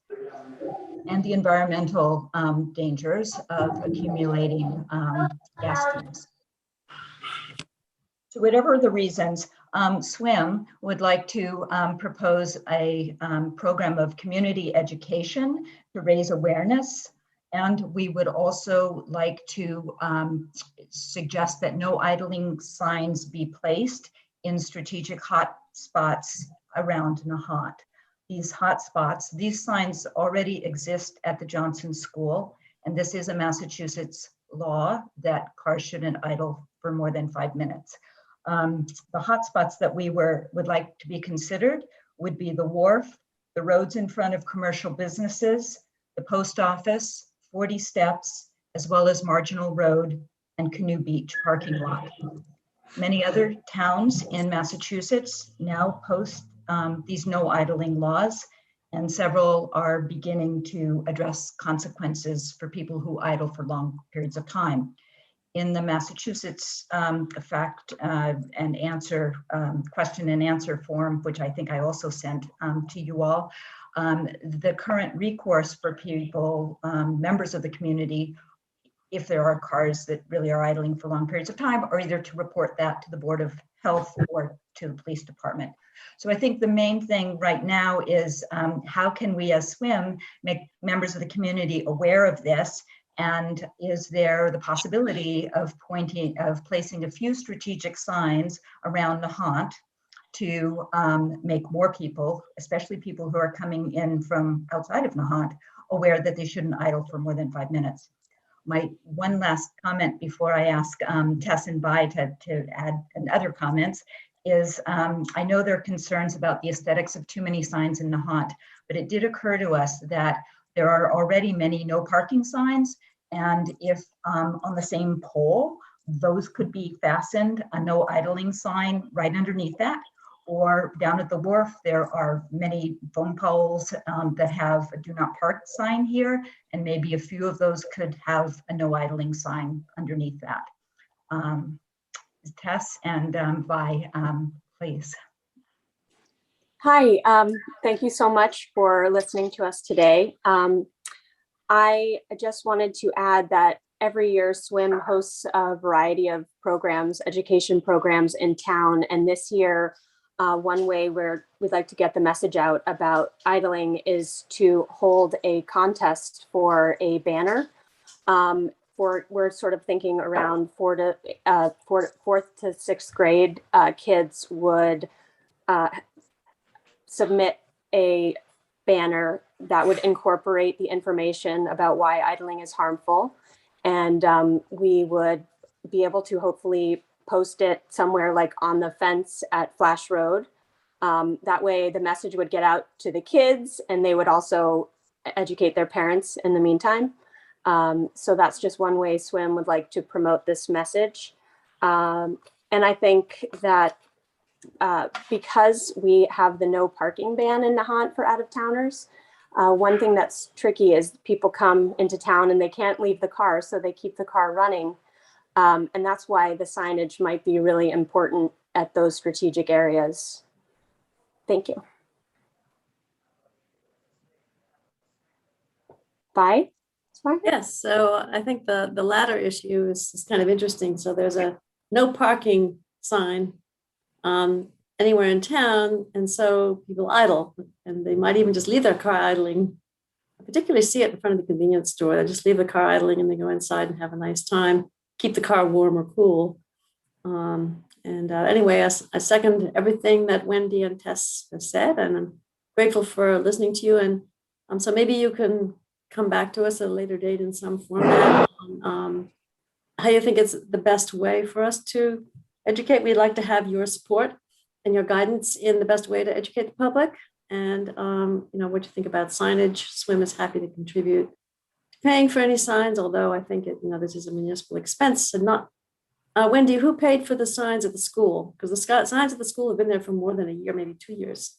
Speaker 9: and the environmental dangers of accumulating gas fumes. So whatever the reasons, SWIM would like to propose a program of community education to raise awareness. And we would also like to suggest that no idling signs be placed in strategic hot spots around Nahant. These hot spots, these signs already exist at the Johnson School, and this is a Massachusetts law that cars shouldn't idle for more than 5 minutes. The hot spots that we would like to be considered would be the wharf, the roads in front of commercial businesses, the post office, 40 steps, as well as Marginal Road and Canoe Beach parking lot. Many other towns in Massachusetts now post these no idling laws, and several are beginning to address consequences for people who idle for long periods of time. In the Massachusetts question and answer form, which I think I also sent to you all, the current recourse for people, members of the community, if there are cars that really are idling for long periods of time, or either to report that to the Board of Health or to the police department. So I think the main thing right now is how can we as SWIM make members of the community aware of this? And is there the possibility of placing a few strategic signs around Nahant to make more people, especially people who are coming in from outside of Nahant, aware that they shouldn't idle for more than 5 minutes? My one last comment before I ask Tess and Vi to add other comments is I know there are concerns about the aesthetics of too many signs in Nahant, but it did occur to us that there are already many no parking signs, and if on the same pole, those could be fastened, a no idling sign right underneath that, or down at the wharf, there are many phone poles that have a do not park sign here, and maybe a few of those could have a no idling sign underneath that. Tess and Vi, please.
Speaker 10: Hi, thank you so much for listening to us today. I just wanted to add that every year SWIM hosts a variety of programs, education programs in town. And this year, one way where we'd like to get the message out about idling is to hold a contest for a banner. We're sort of thinking around fourth to sixth grade kids would submit a banner that would incorporate the information about why idling is harmful. And we would be able to hopefully post it somewhere like on the fence at Flash Road. That way the message would get out to the kids and they would also educate their parents in the meantime. So that's just one way SWIM would like to promote this message. And I think that because we have the no parking ban in Nahant for out-of-towners, one thing that's tricky is people come into town and they can't leave the car, so they keep the car running. And that's why the signage might be really important at those strategic areas. Thank you. Bye.
Speaker 11: Yes, so I think the latter issue is kind of interesting. So there's a no parking sign anywhere in town, and so people idle, and they might even just leave their car idling. I particularly see it in front of the convenience store. They just leave the car idling and they go inside and have a nice time, keep the car warm or cool. Anyway, I second everything that Wendy and Tess have said, and I'm grateful for listening to you. And so maybe you can come back to us at a later date in some format on how you think it's the best way for us to educate. We'd like to have your support and your guidance in the best way to educate the public. And what you think about signage. SWIM is happy to contribute to paying for any signs, although I think this is a municipal expense and not. Wendy, who paid for the signs at the school? Because the signs at the school have been there for more than a year, maybe 2 years.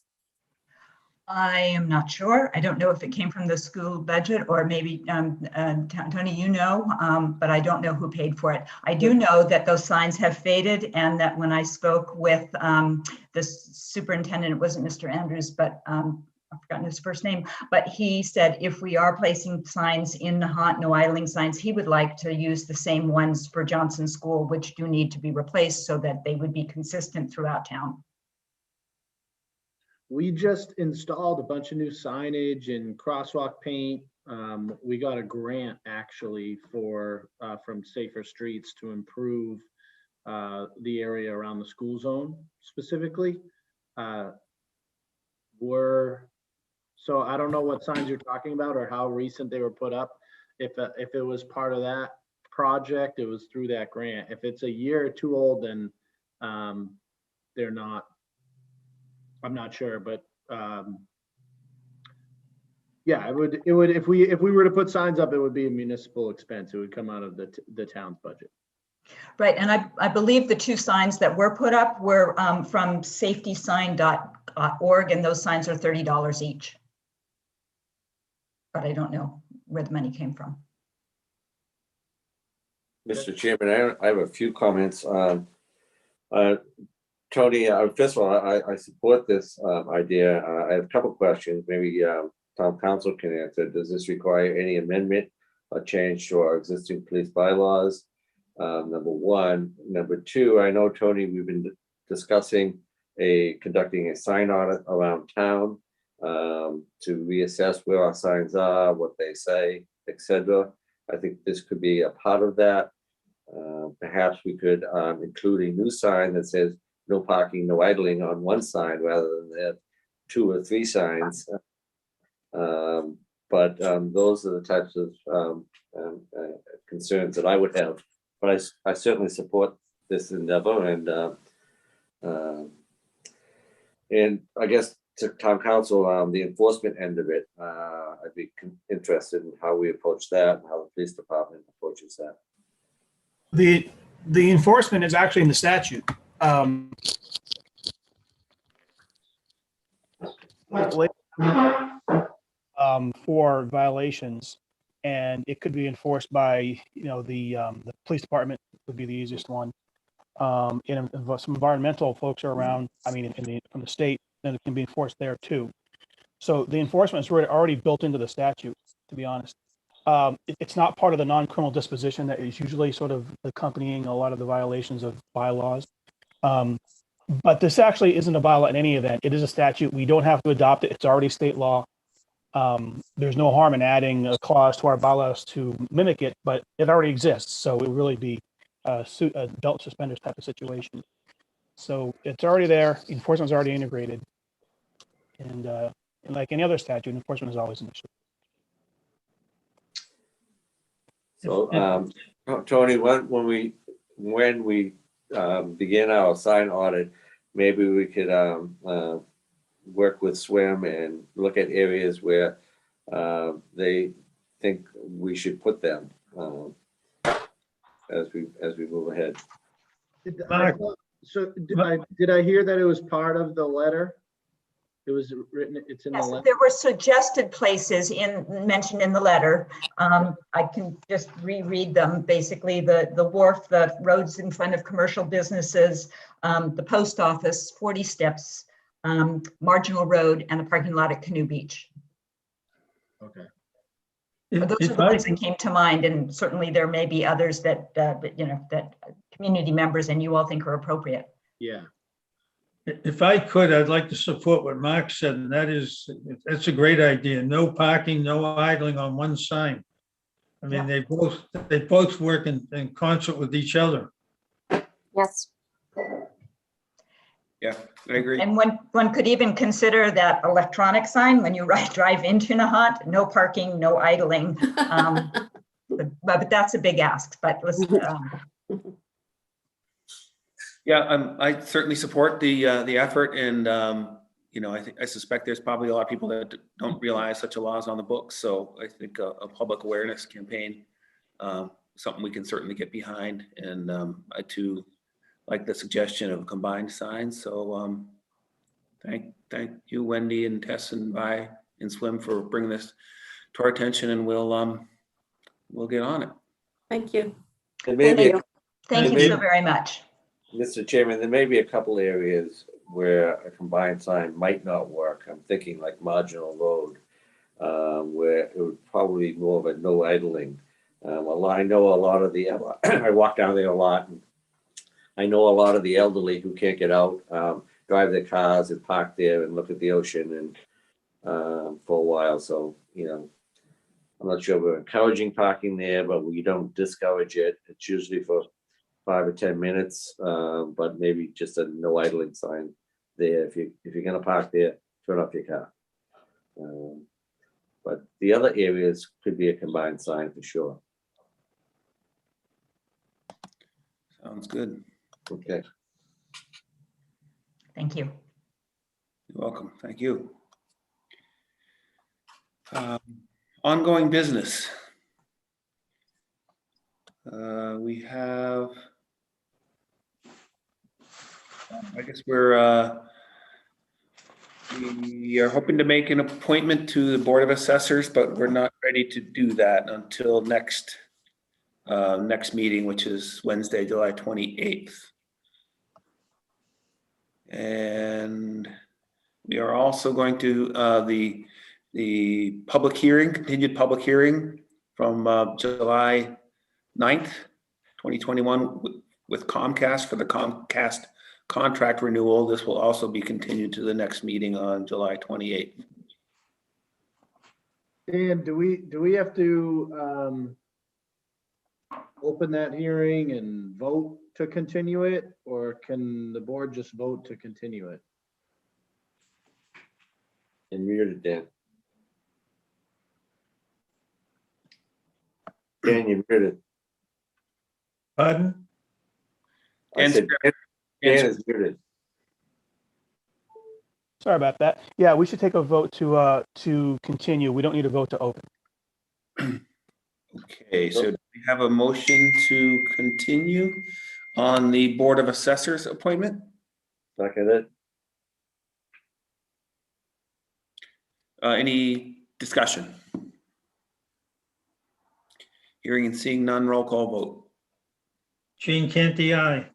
Speaker 9: I am not sure. I don't know if it came from the school budget or maybe Tony, but I don't know who paid for it. I do know that those signs have faded, and that when I spoke with the superintendent, it wasn't Mr. Andrews, but I've forgotten his first name, but he said if we are placing signs in Nahant, no idling signs, he would like to use the same ones for Johnson School, which do need to be replaced so that they would be consistent throughout town.
Speaker 1: We just installed a bunch of new signage and crosswalk paint. We got a grant actually from Safer Streets to improve the area around the school zone specifically. So I don't know what signs you're talking about or how recent they were put up. If it was part of that project, it was through that grant. If it's a year or two old, then they're not. I'm not sure, but yeah, it would if we were to put signs up, it would be a municipal expense. It would come out of the town's budget.
Speaker 9: Right, and I believe the two signs that were put up were from safetysign.org, and those signs are $30 each. But I don't know where the money came from.
Speaker 5: Mr. Chairman, I have a few comments. Tony, first of all, I support this idea. I have a couple of questions. Maybe town council can answer. Does this require any amendment or change to our existing police bylaws? Number one. Number two, I know, Tony, we've been discussing conducting a sign audit around town to reassess where our signs are, what they say, etc. I think this could be a part of that. Perhaps we could include a new sign that says no parking, no idling on one sign rather than have 2 or 3 signs. But those are the types of concerns that I would have. But I certainly support this endeavor, and I guess to town council, the enforcement end of it, I'd be interested in how we approach that and how the police department approaches that.
Speaker 6: The enforcement is actually in the statute. for violations, and it could be enforced by, the police department would be the easiest one. And if some environmental folks are around, from the state, then it can be enforced there too. So the enforcement is already built into the statute, to be honest. It's not part of the non-criminal disposition that is usually sort of accompanying a lot of the violations of bylaws. But this actually isn't a bylaw in any event. It is a statute. We don't have to adopt it. It's already state law. There's no harm in adding a clause to our bylaws to mimic it, but it already exists. So it would really be a belt suspenders type of situation. So it's already there. Enforcement's already integrated. And like any other statute, enforcement is always an issue.
Speaker 5: So, Tony, when we begin our sign audit, maybe we could work with SWIM and look at areas where they think we should put them as we move ahead.
Speaker 1: Did I hear that it was part of the letter? It was written, it's in the
Speaker 9: Yes,
Speaker 1: letter.
Speaker 9: there were suggested places mentioned in the letter. I can just reread them. Basically, the wharf, the roads in front of commercial businesses, the post office, 40 Steps, Marginal Road, and the parking lot at Canoe Beach.
Speaker 1: Okay.
Speaker 9: But those are the ones that came to mind, and certainly there may be others that that community members and you all think are appropriate.
Speaker 1: Yeah.
Speaker 2: If I could, I'd like to support what Mark said, and that's a great idea. No parking, no idling on one sign. I mean, they both work in concert with each other.
Speaker 10: Yes.
Speaker 3: Yeah, I agree.
Speaker 9: And one could even consider that electronic sign when you drive into Nahant, no parking, no idling. But that's a big ask, but let's.
Speaker 3: Yeah, I certainly support the effort, and I suspect there's probably a lot of people that don't realize such a law is on the books. So I think a public awareness campaign, something we can certainly get behind, and I too like the suggestion of combined signs. So thank you, Wendy and Tess and Vi and Swim, for bringing this to our attention, and we'll get on it.
Speaker 11: Thank you.
Speaker 9: Thank you so very much.
Speaker 5: Mr. Chairman, there may be a couple areas where a combined sign might not work. I'm thinking like Marginal Road, where it would probably be more of a no idling. I know a lot of the, I walk down there a lot, and I know a lot of the elderly who can't get out, drive their cars and park there and look at the ocean and for a while. So, I'm not sure we're encouraging parking there, but we don't discourage it. It's usually for 5 or 10 minutes, but maybe just a no idling sign there. If you're going to park there, turn off your car. But the other areas could be a combined sign for sure.
Speaker 3: Sounds good.
Speaker 5: Okay.
Speaker 9: Thank you.
Speaker 3: You're welcome. Thank you. Ongoing business. We have, I guess we are hoping to make an appointment to the Board of Assessors, but we're not ready to do that until next meeting, which is Wednesday, July 28th. And we are also going to the public hearing, continued public hearing from July 9th, 2021 with Comcast for the Comcast contract renewal. This will also be continued to the next meeting on July 28th.
Speaker 1: Dan, do we have to open that hearing and vote to continue it, or can the board just vote to continue it?
Speaker 5: And muted, Dan. Dan, you're muted.
Speaker 2: Pardon?
Speaker 5: I said, Dan is muted.
Speaker 6: Sorry about that. Yeah, we should take a vote to continue. We don't need a vote to open.
Speaker 3: Okay, so do we have a motion to continue on the Board of Assessors appointment?
Speaker 5: Second it.
Speaker 3: Any discussion? Hearing and seeing none, roll call vote.
Speaker 2: Gene Canty, aye.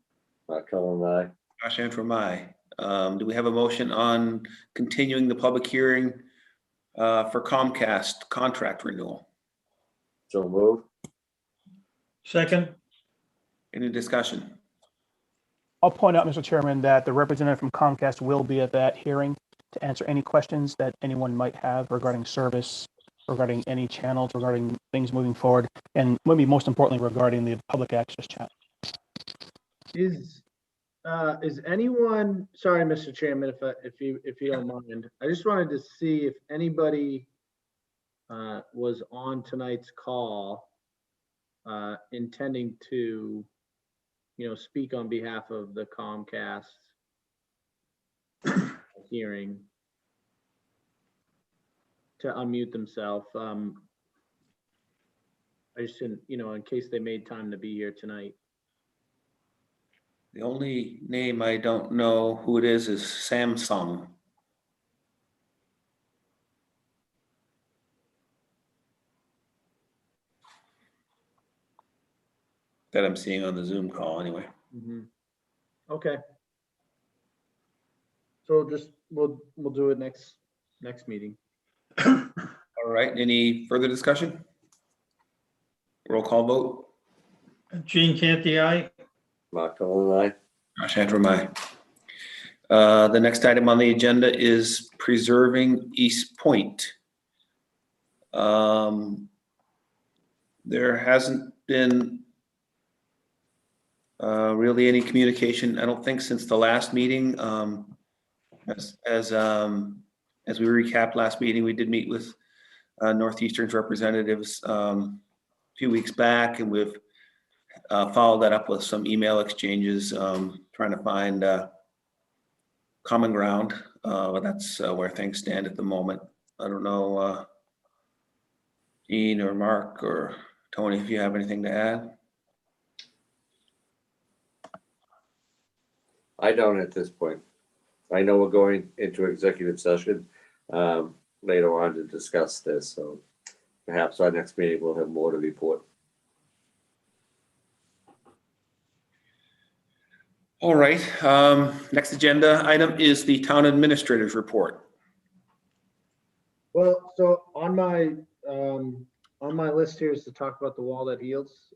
Speaker 5: Mark Cullen, aye.
Speaker 3: Josh Antrim, aye. Do we have a motion on continuing the public hearing for Comcast contract renewal?
Speaker 5: So move.
Speaker 2: Second,
Speaker 3: Any discussion?
Speaker 6: I'll point out, Mr. Chairman, that the representative from Comcast will be at that hearing to answer any questions that anyone might have regarding service, regarding any channels, regarding things moving forward, and maybe most importantly, regarding the public access channel.
Speaker 1: Is anyone, sorry, Mr. Chairman, if you don't mind, I just wanted to see if anybody was on tonight's call intending to, speak on behalf of the Comcast hearing, to unmute themselves. I just didn't, in case they made time to be here tonight.
Speaker 3: The only name I don't know who it is Samsung. That I'm seeing on the Zoom call anyway.
Speaker 1: Mhm. Okay. So we'll do it next meeting.
Speaker 3: All right, any further discussion? Roll call vote.
Speaker 2: Gene Canty, aye.
Speaker 5: Mark Cullen, aye.
Speaker 3: Josh Antrim, aye. The next item on the agenda is preserving East Point. There hasn't been really any communication, I don't think, since the last meeting. As we recapped last meeting, we did meet with Northeastern's representatives a few weeks back, and we've followed that up with some email exchanges, trying to find common ground. That's where things stand at the moment. I don't know, Dean or Mark or Tony, if you have anything to add.
Speaker 5: I don't at this point. I know we're going into executive session later on to discuss this, so perhaps our next meeting will have more to report.
Speaker 3: All right, next agenda item is the town administrator's report.
Speaker 1: Well, so on my list here is to talk about the wall that heals.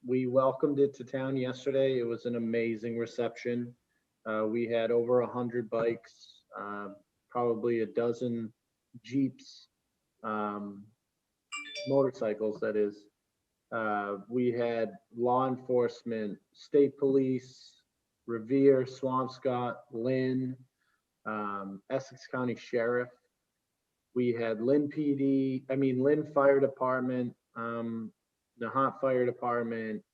Speaker 1: We welcomed it to town yesterday. It was an amazing reception. We had over 100 bikes, probably a dozen Jeeps, motorcycles, that is. We had law enforcement, state police, Revere, Swampscott, Lynn, Essex County Sheriff. We had Lynn Fire Department, Nahant Fire Department,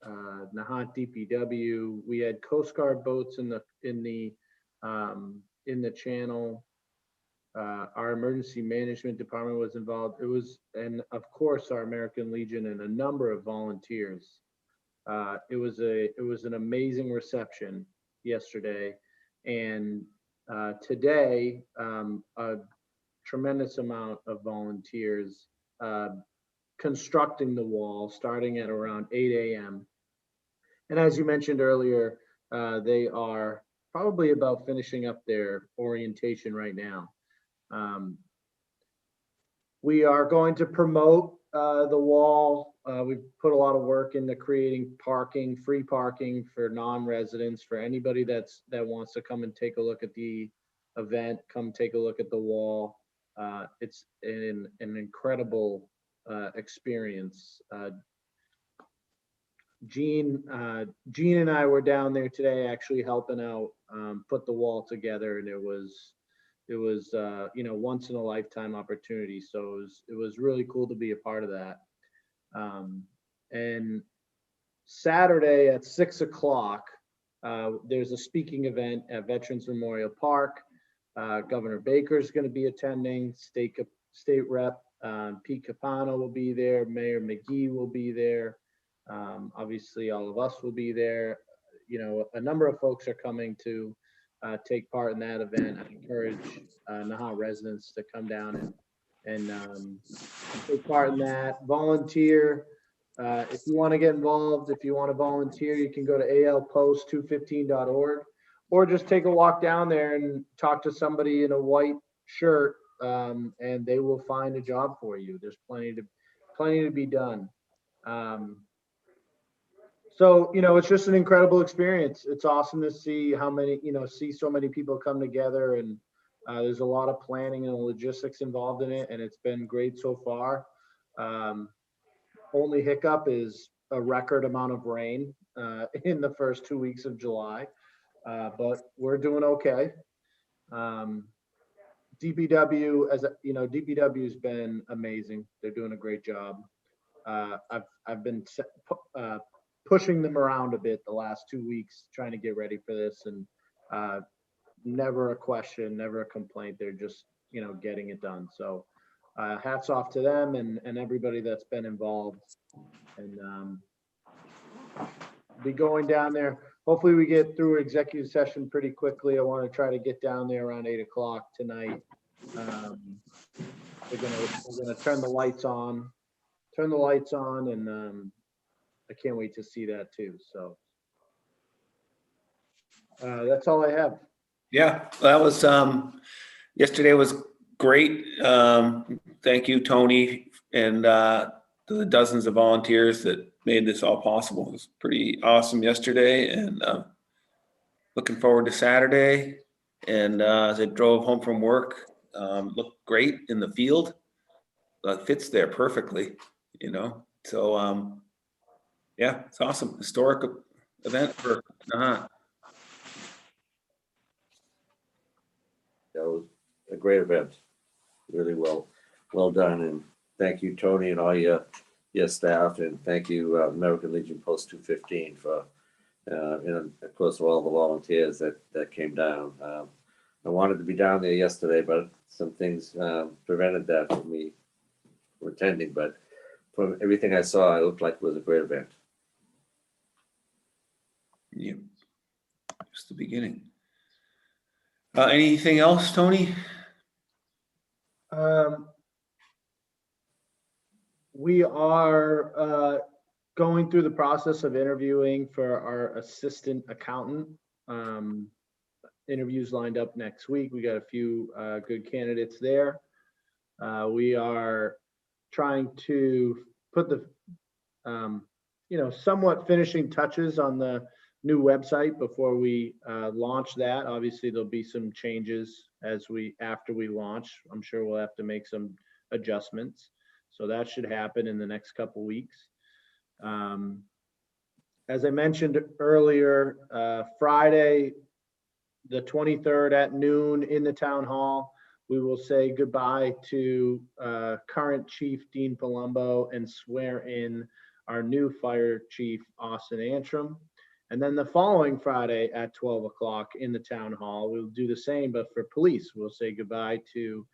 Speaker 1: Nahant DPW. We had Coast Guard boats in the channel. Our emergency management department was involved. And of course, our American Legion and a number of volunteers. It was an amazing reception yesterday, and today a tremendous amount of volunteers constructing the wall, starting at around 8 a.m. And as you mentioned earlier, they are probably about finishing up their orientation right now. We are going to promote the wall. We've put a lot of work into creating parking, free parking for non-residents, for anybody that wants to come and take a look at the event, come take a look at the wall. It's an incredible experience. Gene and I were down there today actually helping out put the wall together, and it was once in a lifetime opportunity. So it was really cool to be a part of that. And Saturday at 6 o'clock, there's a speaking event at Veterans Memorial Park. Governor Baker is going to be attending. State Rep Pete Capano will be there. Mayor McGee will be there. Obviously, all of us will be there. A number of folks are coming to take part in that event. I encourage Nahan residents to come down and take part in that. Volunteer. If you want to get involved, if you want to volunteer, you can go to alpost215.org or just take a walk down there and talk to somebody in a white shirt, and they will find a job for you. There's plenty to be done. So, it's just an incredible experience. It's awesome to see how many, see so many people come together, and there's a lot of planning and logistics involved in it, and it's been great so far. Only hiccup is a record amount of rain in the first 2 weeks of July, but we're doing okay. DPW, DPW has been amazing. They're doing a great job. I've been pushing them around a bit the last 2 weeks, trying to get ready for this, and never a question, never a complaint. They're just, getting it done. So hats off to them and everybody that's been involved. And be going down there. Hopefully we get through executive session pretty quickly. I want to try to get down there around 8 o'clock tonight. We're gonna turn the lights on, and I can't wait to see that too. So that's all I have.
Speaker 3: Yeah, that was, yesterday was great. Thank you, Tony, and the dozens of volunteers that made this all possible. It was pretty awesome yesterday, and looking forward to Saturday. And as I drove home from work, looked great in the field. Fits there perfectly, So yeah, it's awesome. Historic event for Nahan.
Speaker 5: That was a great event. Really well done. And thank you, Tony, and all your staff. And thank you, American Legion Post 215 for, and of course, all the volunteers that came down. I wanted to be down there yesterday, but some things prevented that from me attending. But from everything I saw, it looked like it was a great event.
Speaker 3: Yeah, just the beginning. Anything else, Tony?
Speaker 1: We are going through the process of interviewing for our assistant accountant. Interviews lined up next week. We got a few good candidates there. We are trying to put the, somewhat finishing touches on the new website before we launch that. Obviously, there'll be some changes after we launch. I'm sure we'll have to make some adjustments. So that should happen in the next couple weeks. As I mentioned earlier, Friday, the 23rd at noon in the town hall, we will say goodbye to current Chief Dean Palumbo and swear in our new Fire Chief Austin Antrim. And then the following Friday at 12 o'clock in the town hall, we'll do the same, but for police, we'll say goodbye to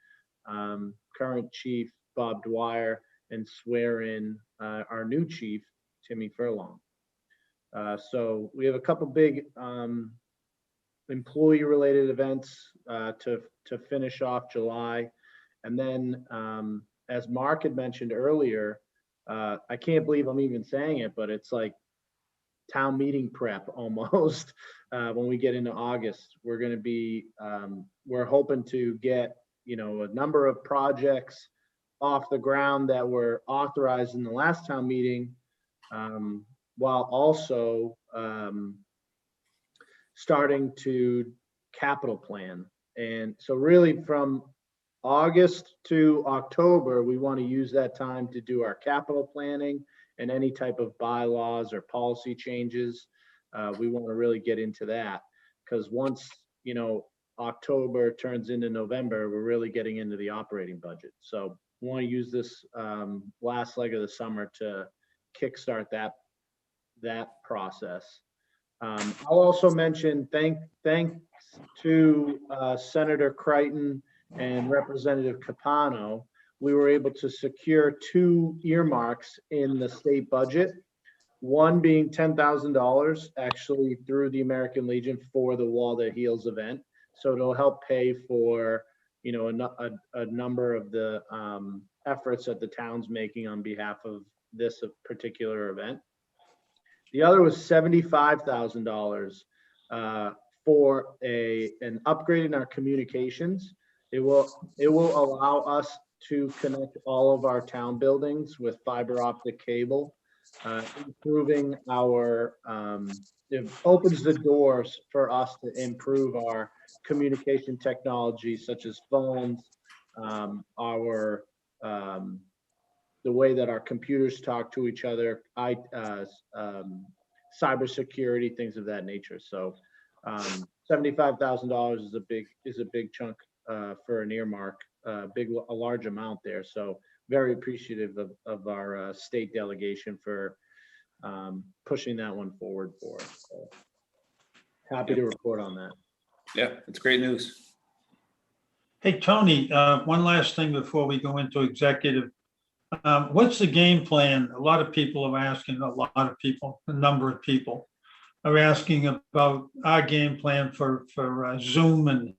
Speaker 1: current Chief Bob Dwyer and swear in our new chief, Timmy Furlong. So we have a couple big employee-related events to finish off July. And then, as Mark had mentioned earlier, I can't believe I'm even saying it, but it's like town meeting prep almost. When we get into August, we're going to be, we're hoping to get, a number of projects off the ground that were authorized in the last town meeting, while also starting to capital plan. And so really from August to October, we want to use that time to do our capital planning and any type of bylaws or policy changes. We want to really get into that, because once, October turns into November, we're really getting into the operating budget. So we want to use this last leg of the summer to kickstart that process. I'll also mention thanks to Senator Crichton and Representative Capano. We were able to secure 2 earmarks in the state budget One being $10,000 actually through the American Legion for the Wall That Heals event. So it'll help pay for, you know, a number of the efforts that the town's making on behalf of this particular event. The other was $75,000 for an upgrade in our communications. It will allow us to connect all of our town buildings with fiber optic cable, improving our, it opens the doors for us to improve our communication technology, such as phones, the way that our computers talk to each other, cybersecurity, things of that nature. So $75,000 is a big chunk for an earmark, a large amount there. So very appreciative of our state delegation for pushing that one forward for us. So happy to report on that.
Speaker 3: Yeah, it's great news.
Speaker 2: Hey, Tony, one last thing before we go into executive. What's the game plan? A lot of people are asking, a number of people are asking about our game plan for Zoom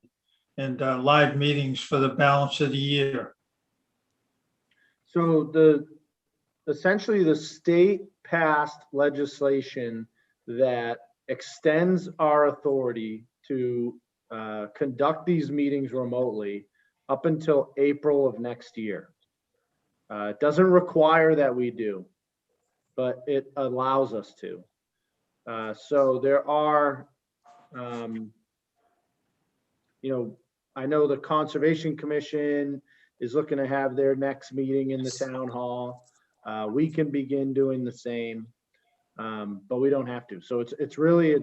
Speaker 2: and live meetings for the balance of the year.
Speaker 1: So essentially the state passed legislation that extends our authority to conduct these meetings remotely up until April of next year. It doesn't require that we do, but it allows us to. So there are, you know, I know the Conservation Commission is looking to have their next meeting in the town hall. We can begin doing the same, but we don't have to. So it's really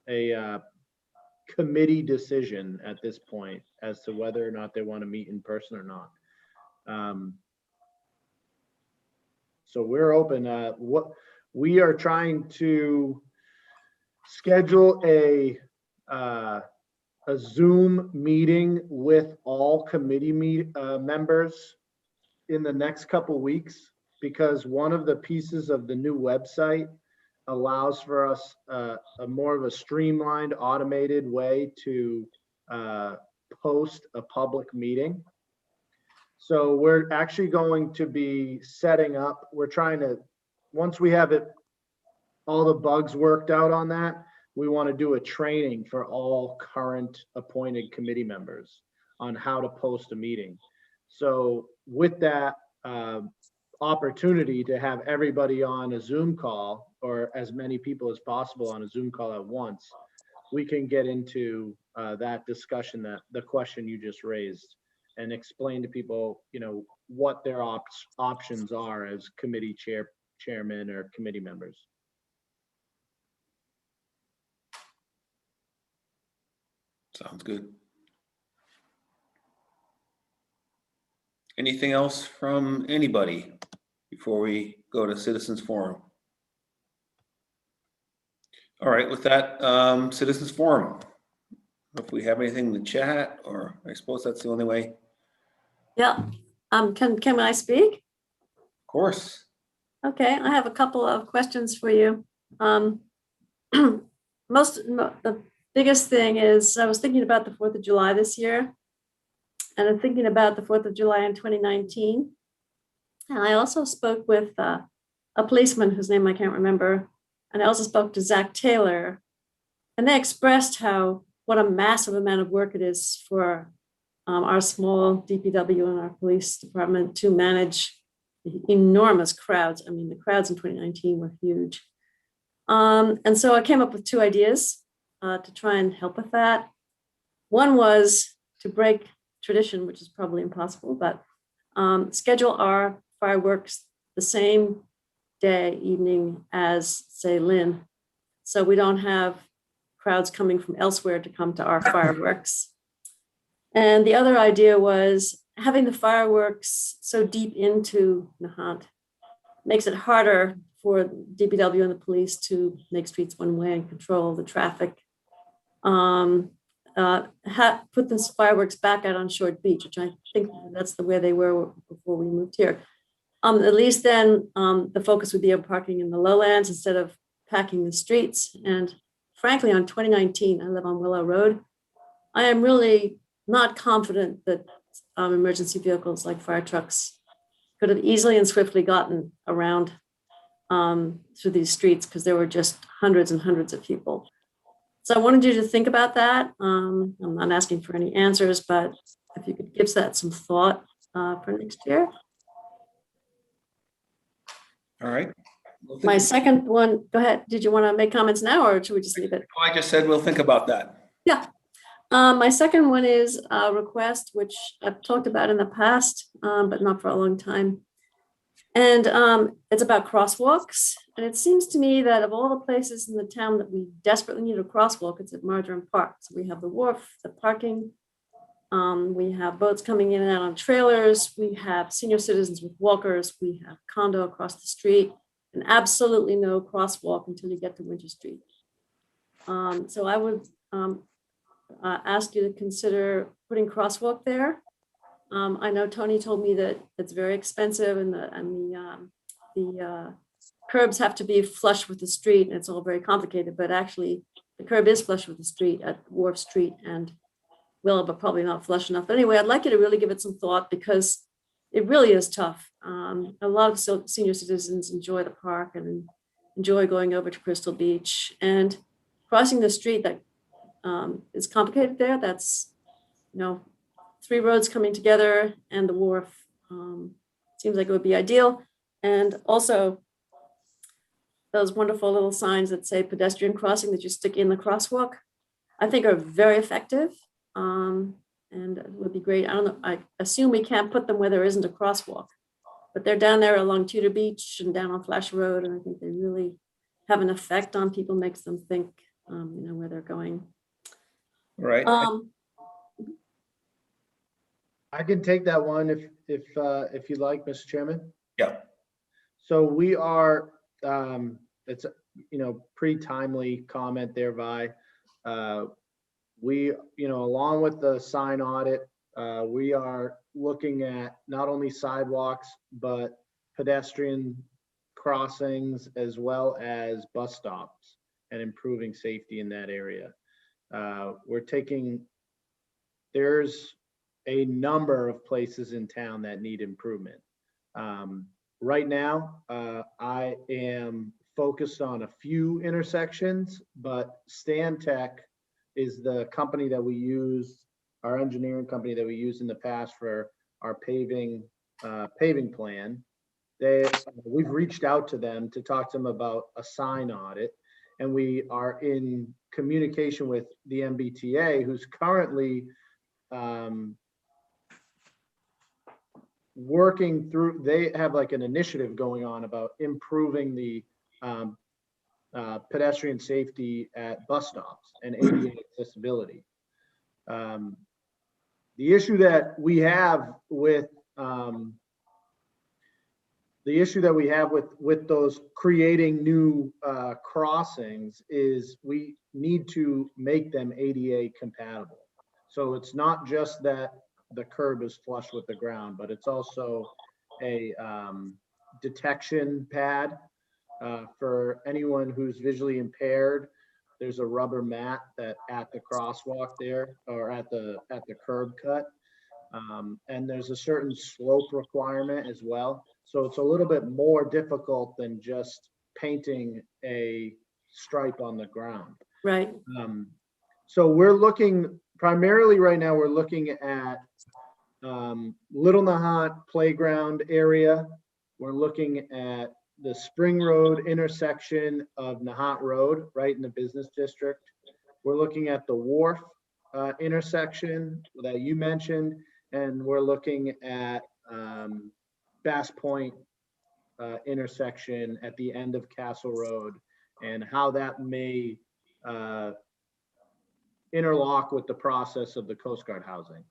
Speaker 1: a committee decision at this point as to whether or not they want to meet in person or not. So we're open. What we are trying to schedule a Zoom meeting with all committee members in the next couple weeks, because one of the pieces of the new website allows for us a more of a streamlined, automated way to post a public meeting. So we're actually going to be setting up, we're trying to, once we have all the bugs worked out on that, we want to do a training for all current appointed committee members on how to post a meeting. So with that opportunity to have everybody on a Zoom call, or as many people as possible on a Zoom call at once, we can get into that discussion, that the question you just raised, and explain to people, you know, what their options are as committee chairman or committee members.
Speaker 3: Sounds good. Anything else from anybody before we go to Citizens Forum? All right, with that, Citizens Forum. If we have anything in the chat, or I suppose that's the only way.
Speaker 11: Yeah, can I speak?
Speaker 3: Of course.
Speaker 11: Okay, I have a couple of questions for you. The biggest thing is, I was thinking about the 4th of July this year, and I'm thinking about the 4th of July in 2019. And I also spoke with a policeman whose name I can't remember, and I also spoke to Zach Taylor, and they expressed what a massive amount of work it is for our small DPW and our police department to manage the enormous crowds. I mean, the crowds in 2019 were huge. And so I came up with two ideas to try and help with that. One was to break tradition, which is probably impossible, but schedule our fireworks the same evening as, say, Lynn. So we don't have crowds coming from elsewhere to come to our fireworks. And the other idea was having the fireworks so deep into Nahant makes it harder for DPW and the police to make streets one way and control the traffic. Put the fireworks back out on Short Beach, which I think that's the way they were before we moved here. At least then the focus would be on parking in the lowlands instead of packing the streets. And frankly, on 2019, I live on Willow Road. I am really not confident that emergency vehicles like fire trucks could have easily and swiftly gotten around through these streets because there were just hundreds and hundreds of people. So I wanted you to think about that. I'm not asking for any answers, but if you could give that some thought for next year.
Speaker 3: All right.
Speaker 11: My second one, go ahead. Did you want to make comments now or should we just leave it?
Speaker 3: I just said we'll think about that.
Speaker 11: Yeah. My second one is a request, which I've talked about in the past, but not for a long time. And it's about crosswalks. And it seems to me that of all the places in the town that we desperately need a crosswalk, it's at Marjoram Park. So we have the wharf, the parking. We have boats coming in and out on trailers. We have senior citizens with walkers. We have condo across the street and absolutely no crosswalk until you get to Winter Street. So I would ask you to consider putting crosswalk there. I know Tony told me that it's very expensive and the curbs have to be flush with the street and it's all very complicated, but actually the curb is flush with the street at Wharf Street and Willow, but probably not flush enough. But anyway, I'd like you to really give it some thought because it really is tough. A lot of senior citizens enjoy the park and enjoy going over to Crystal Beach and crossing the street that is complicated there. That's, 3 roads coming together and the wharf seems like it would be ideal. And also those wonderful little signs that say pedestrian crossing that you stick in the crosswalk, I think are very effective and it would be great. I don't know, I assume we can't put them where there isn't a crosswalk, but they're down there along Tudor Beach and down on Flash Road. And I think they really have an effect on people, makes them think, where they're going.
Speaker 3: Right.
Speaker 1: I can take that one if you like, Mr. Chairman.
Speaker 3: Yeah.
Speaker 1: So we are, it's pretty timely comment there, Vi. We, along with the sign audit, we are looking at not only sidewalks, but pedestrian crossings as well as bus stops and improving safety in that area. There's a number of places in town that need improvement. Right now, I am focused on a few intersections, but Stantec is the company that we use, our engineering company that we used in the past for our paving plan. We've reached out to them to talk to them about a sign audit, and we are in communication with the MBTA, who's currently working through, they have like an initiative going on about improving the pedestrian safety at bus stops and ADA accessibility. The issue that we have with those creating new crossings is we need to make them ADA compatible. So it's not just that the curb is flush with the ground, but it's also a detection pad for anyone who's visually impaired. There's a rubber mat that at the crosswalk there or at the curb cut. And there's a certain slope requirement as well. So it's a little bit more difficult than just painting a stripe on the ground.
Speaker 11: Right.
Speaker 1: So we're looking primarily right now, we're looking at Little Nahant playground area. We're looking at the Spring Road intersection of Nahant Road, right in the business district. We're looking at the Wharf intersection that you mentioned, and we're looking at Bass Point intersection at the end of Castle Road and how that may interlock with the process of the Coast Guard housing.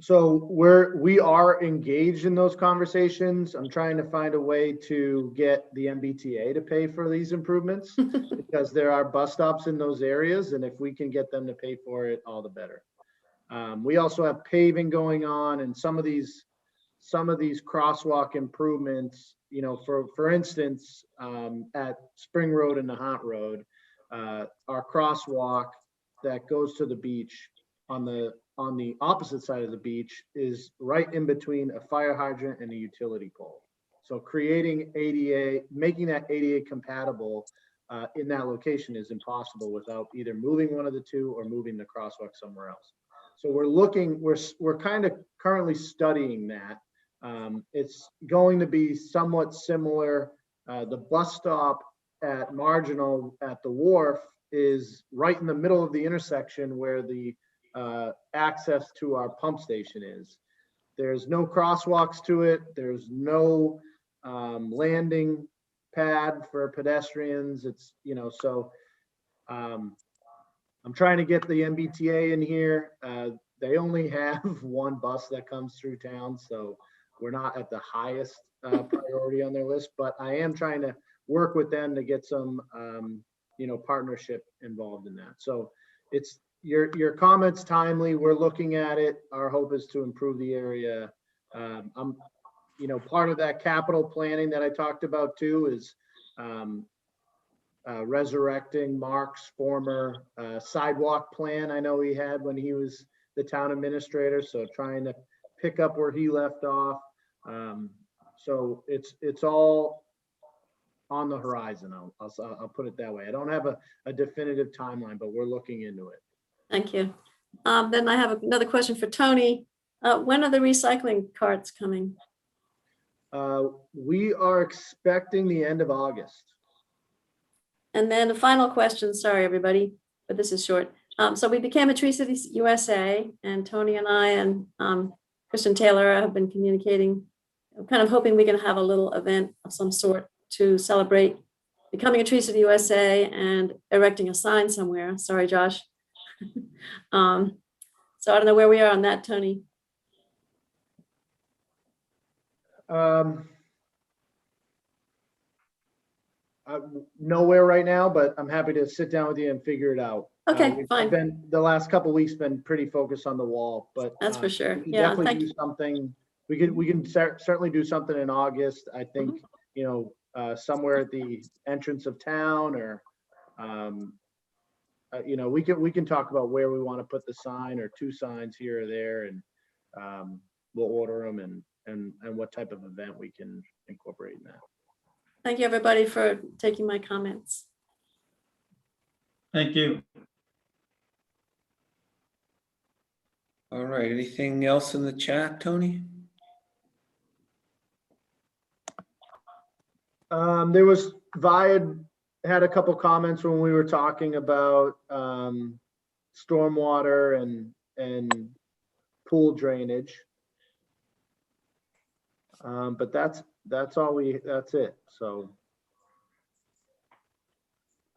Speaker 1: So we are engaged in those conversations. I'm trying to find a way to get the MBTA to pay for these improvements because there are bus stops in those areas, and if we can get them to pay for it, all the better. We also have paving going on, and some of these some of these crosswalk improvements, for instance, at Spring Road and Nahant Road, our crosswalk that goes to the beach on the opposite side of the beach is right in between a fire hydrant and a utility pole. So creating ADA, making that ADA compatible in that location is impossible without either moving one of the two or moving the crosswalk somewhere else. So we're kind of currently studying that. It's going to be somewhat similar. The bus stop at Marginal at the wharf is right in the middle of the intersection where the access to our pump station is. There's no crosswalks to it. There's no landing pad for pedestrians. It's, so I'm trying to get the MBTA in here. They only have one bus that comes through town, so we're not at the highest priority on their list, but I am trying to work with them to get some, partnership involved in that. So it's your comments timely. We're looking at it. Our hope is to improve the area. I'm, part of that capital planning that I talked about too is resurrecting Mark's former sidewalk plan. I know he had when he was the town administrator, so trying to pick up where he left off. So it's all on the horizon. I'll put it that way. I don't have a definitive timeline, but we're looking into it.
Speaker 11: Thank you. Then I have another question for Tony. When are the recycling carts coming?
Speaker 1: We are expecting the end of August.
Speaker 11: And then the final question, sorry, everybody, but this is short. So we became a Tree City USA, and Tony and I and Kristen Taylor have been communicating. I'm kind of hoping we can have a little event of some sort to celebrate becoming a Tree City USA and erecting a sign somewhere. Sorry, Josh. So I don't know where we are on that, Tony.
Speaker 1: Nowhere right now, but I'm happy to sit down with you and figure it out.
Speaker 11: Okay, fine.
Speaker 1: The last couple of weeks been pretty focused on the wall, but
Speaker 11: That's for sure.
Speaker 1: we can
Speaker 11: Yeah,
Speaker 1: definitely
Speaker 11: thank
Speaker 1: do
Speaker 11: you.
Speaker 1: something. We can certainly do something in August. I think somewhere at the entrance of town, or we can talk about where we want to put the sign or two signs here or there, and we'll order them and what type of event we can incorporate in that.
Speaker 11: Thank you, everybody, for taking my comments.
Speaker 2: Thank you.
Speaker 3: All right, anything else in the chat, Tony?
Speaker 1: There was Viad had a couple comments when we were talking about stormwater and pool drainage. But that's it. So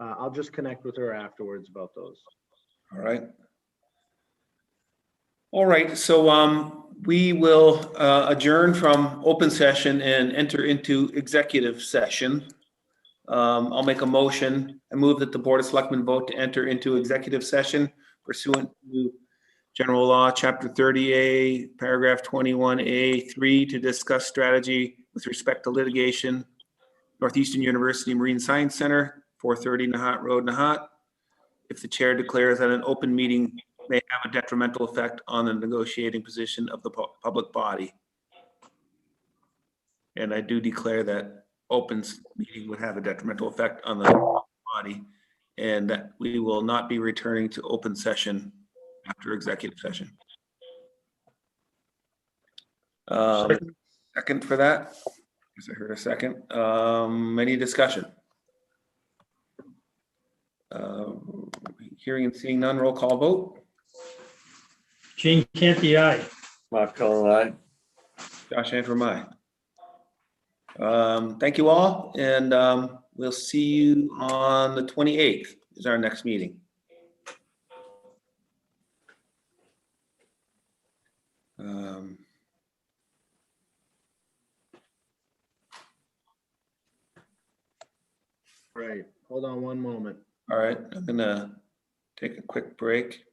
Speaker 1: I'll just connect with her afterwards about those.
Speaker 3: All right. All right, so we will adjourn from open session and enter into executive session. I'll make a motion. I move that the Board of Selectmen vote to enter into executive session pursuant to General Law, Chapter 30A, Paragraph 21A3, to discuss strategy with respect to litigation, Northeastern University Marine Science Center, 430 Nahant Road, Nahant. If the chair declares that an open meeting may have a detrimental effect on the negotiating position of the public body. And I do declare that open meeting would have a detrimental effect on the body, and that we will not be returning to open session after executive session. Second for that. Because I heard a second. Any discussion? Hearing and seeing none, roll call vote.
Speaker 2: Gene Canty, aye.
Speaker 5: Mark Cullen, aye.
Speaker 3: Josh Antrim, aye. Thank you all, and we'll see you on the 28th is our next meeting.
Speaker 1: Right. Hold on one moment.
Speaker 3: All right, I'm gonna take a quick break.